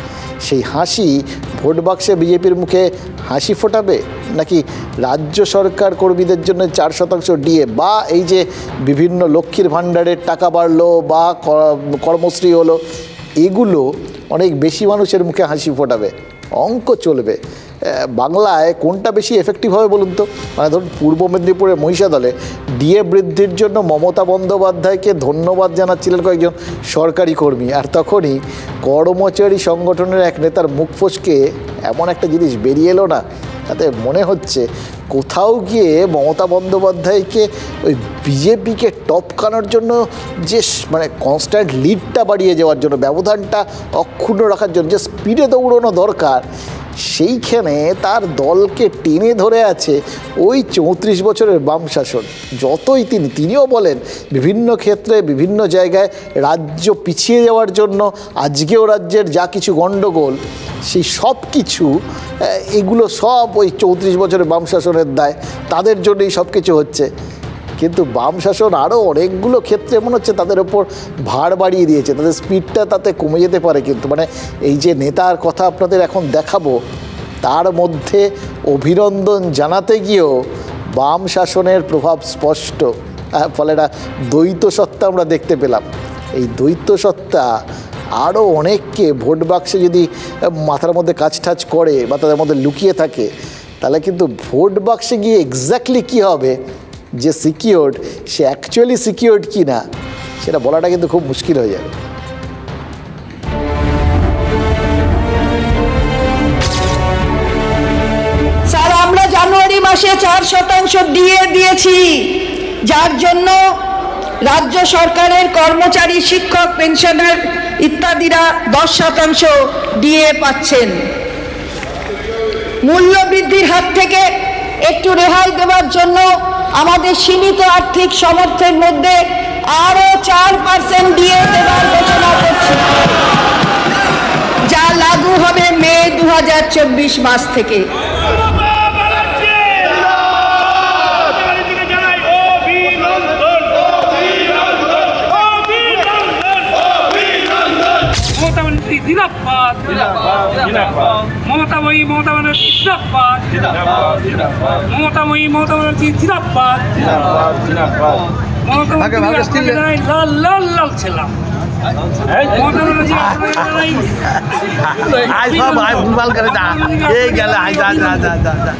সেই হাসি ভোট বাক্সে বিজেপির মুখে হাসি ফোটাবে, নাকি রাজ্য সরকার কর্মীদের জন্য 4% ডিএ বা এই যে বিভিন্ন লক্ষ্মীর ভাণ্ডারের টাকা বাড়লো বা কর্মশ্রী হলো, এগুলো অনেক বেশি মানুষের মুখে হাসি ফোটাবে? অঙ্ক চলবে। বাংলায় কোনটা বেশি এফেক্টিভ হবে বলুন তো? মানে ধরুন পূর্ব মেদিনীপুরের মহিষাদলে ডিএ বৃদ্ধির জন্য মমতা বন্দ্যোপাধ্যায়কে ধন্যবাদ জানাচ্ছিলেন কয়েকজন সরকারি কর্মী, আর তখনই কর্মচারী সংগঠনের এক নেতার মুখ ফসকে এমন একটা জিনিস বেরিয়ে এলো না, তাতে মনে হচ্ছে কোথাও গিয়ে মমতা বন্দ্যোপাধ্যায়কে ওই বিজেপিকে টপকানোর জন্য যে মানে কনস্ট্যান্ট লিডটা বাড়িয়ে যাওয়ার জন্য, ব্যবধানটা অক্ষুণ্ণ রাখার জন্য যে স্পিডে দৌড়ানো দরকার, সেইখানে তার দলকে টেনে ধরে আছে ওই 34 বছরের বাম শাসন। যতই তিনিও বলেন বিভিন্ন ক্ষেত্রে বিভিন্ন জায়গায় রাজ্য পিছিয়ে যাওয়ার জন্য আজকেও রাজ্যের যা কিছু গণ্ডগোল, সেই সব কিছু এগুলো সব ওই 34 বছরের বাম শাসনের দায়, তাদের জন্যই সব কিছু হচ্ছে। কিন্তু বাম শাসন আরও অনেকগুলো ক্ষেত্রে মনে হচ্ছে তাদের ওপর ভার বাড়িয়ে দিয়েছে, তাদের স্পিডটা তাতে কমে যেতে পারে। কিন্তু মানে এই যে নেতার কথা আপনাদের এখন দেখাবো, তার মধ্যে অভিনন্দন জানাতে গিয়েও বাম শাসনের প্রভাব স্পষ্ট। ফলে একটা দ্বৈত সত্তা আমরা দেখতে পেলাম। এই দ্বৈত সত্তা আরও অনেককে ভোট বাক্সে যদি মাথার মধ্যে কাজ টাজ করে বা তাদের মধ্যে লুকিয়ে থাকে, তাহলে কিন্তু ভোট বাক্সে গিয়ে এক্স্যাক্টলি কী হবে, যে সিকিউরড সে অ্যাকচুয়ালি সিকিউরড কি না সেটা বলাটা কিন্তু খুব মুশকিল হয়ে যাবে। স্যার, আমরা জানুয়ারি মাসে 4% ডিএ দিয়েছি, যার জন্য রাজ্য সরকারের কর্মচারী, শিক্ষক, পেনশনার ইত্যাদিরা 10% ডিএ পাচ্ছেন। মূল্য বৃদ্ধির হাত থেকে একটু রেহাই দেওয়ার জন্য আমাদের সীমিত আর্থিক সামর্থ্যের মধ্যে আরও 4% ডিএ দেওয়ার ঘোষণা করছি, যা লাগু হবে মে 2024 মাস থেকে। মমতাময়ী মমতা ব্যানার্জি জিন্দাবাদ, মমতাময়ী মমতা ব্যানার্জি জিন্দাবাদ, লাল লাল লাল ছিলাম। মমতা ব্যানার্জি আই সব আই ভুলভাল করে যা এই গেলে আই যা যা যা যা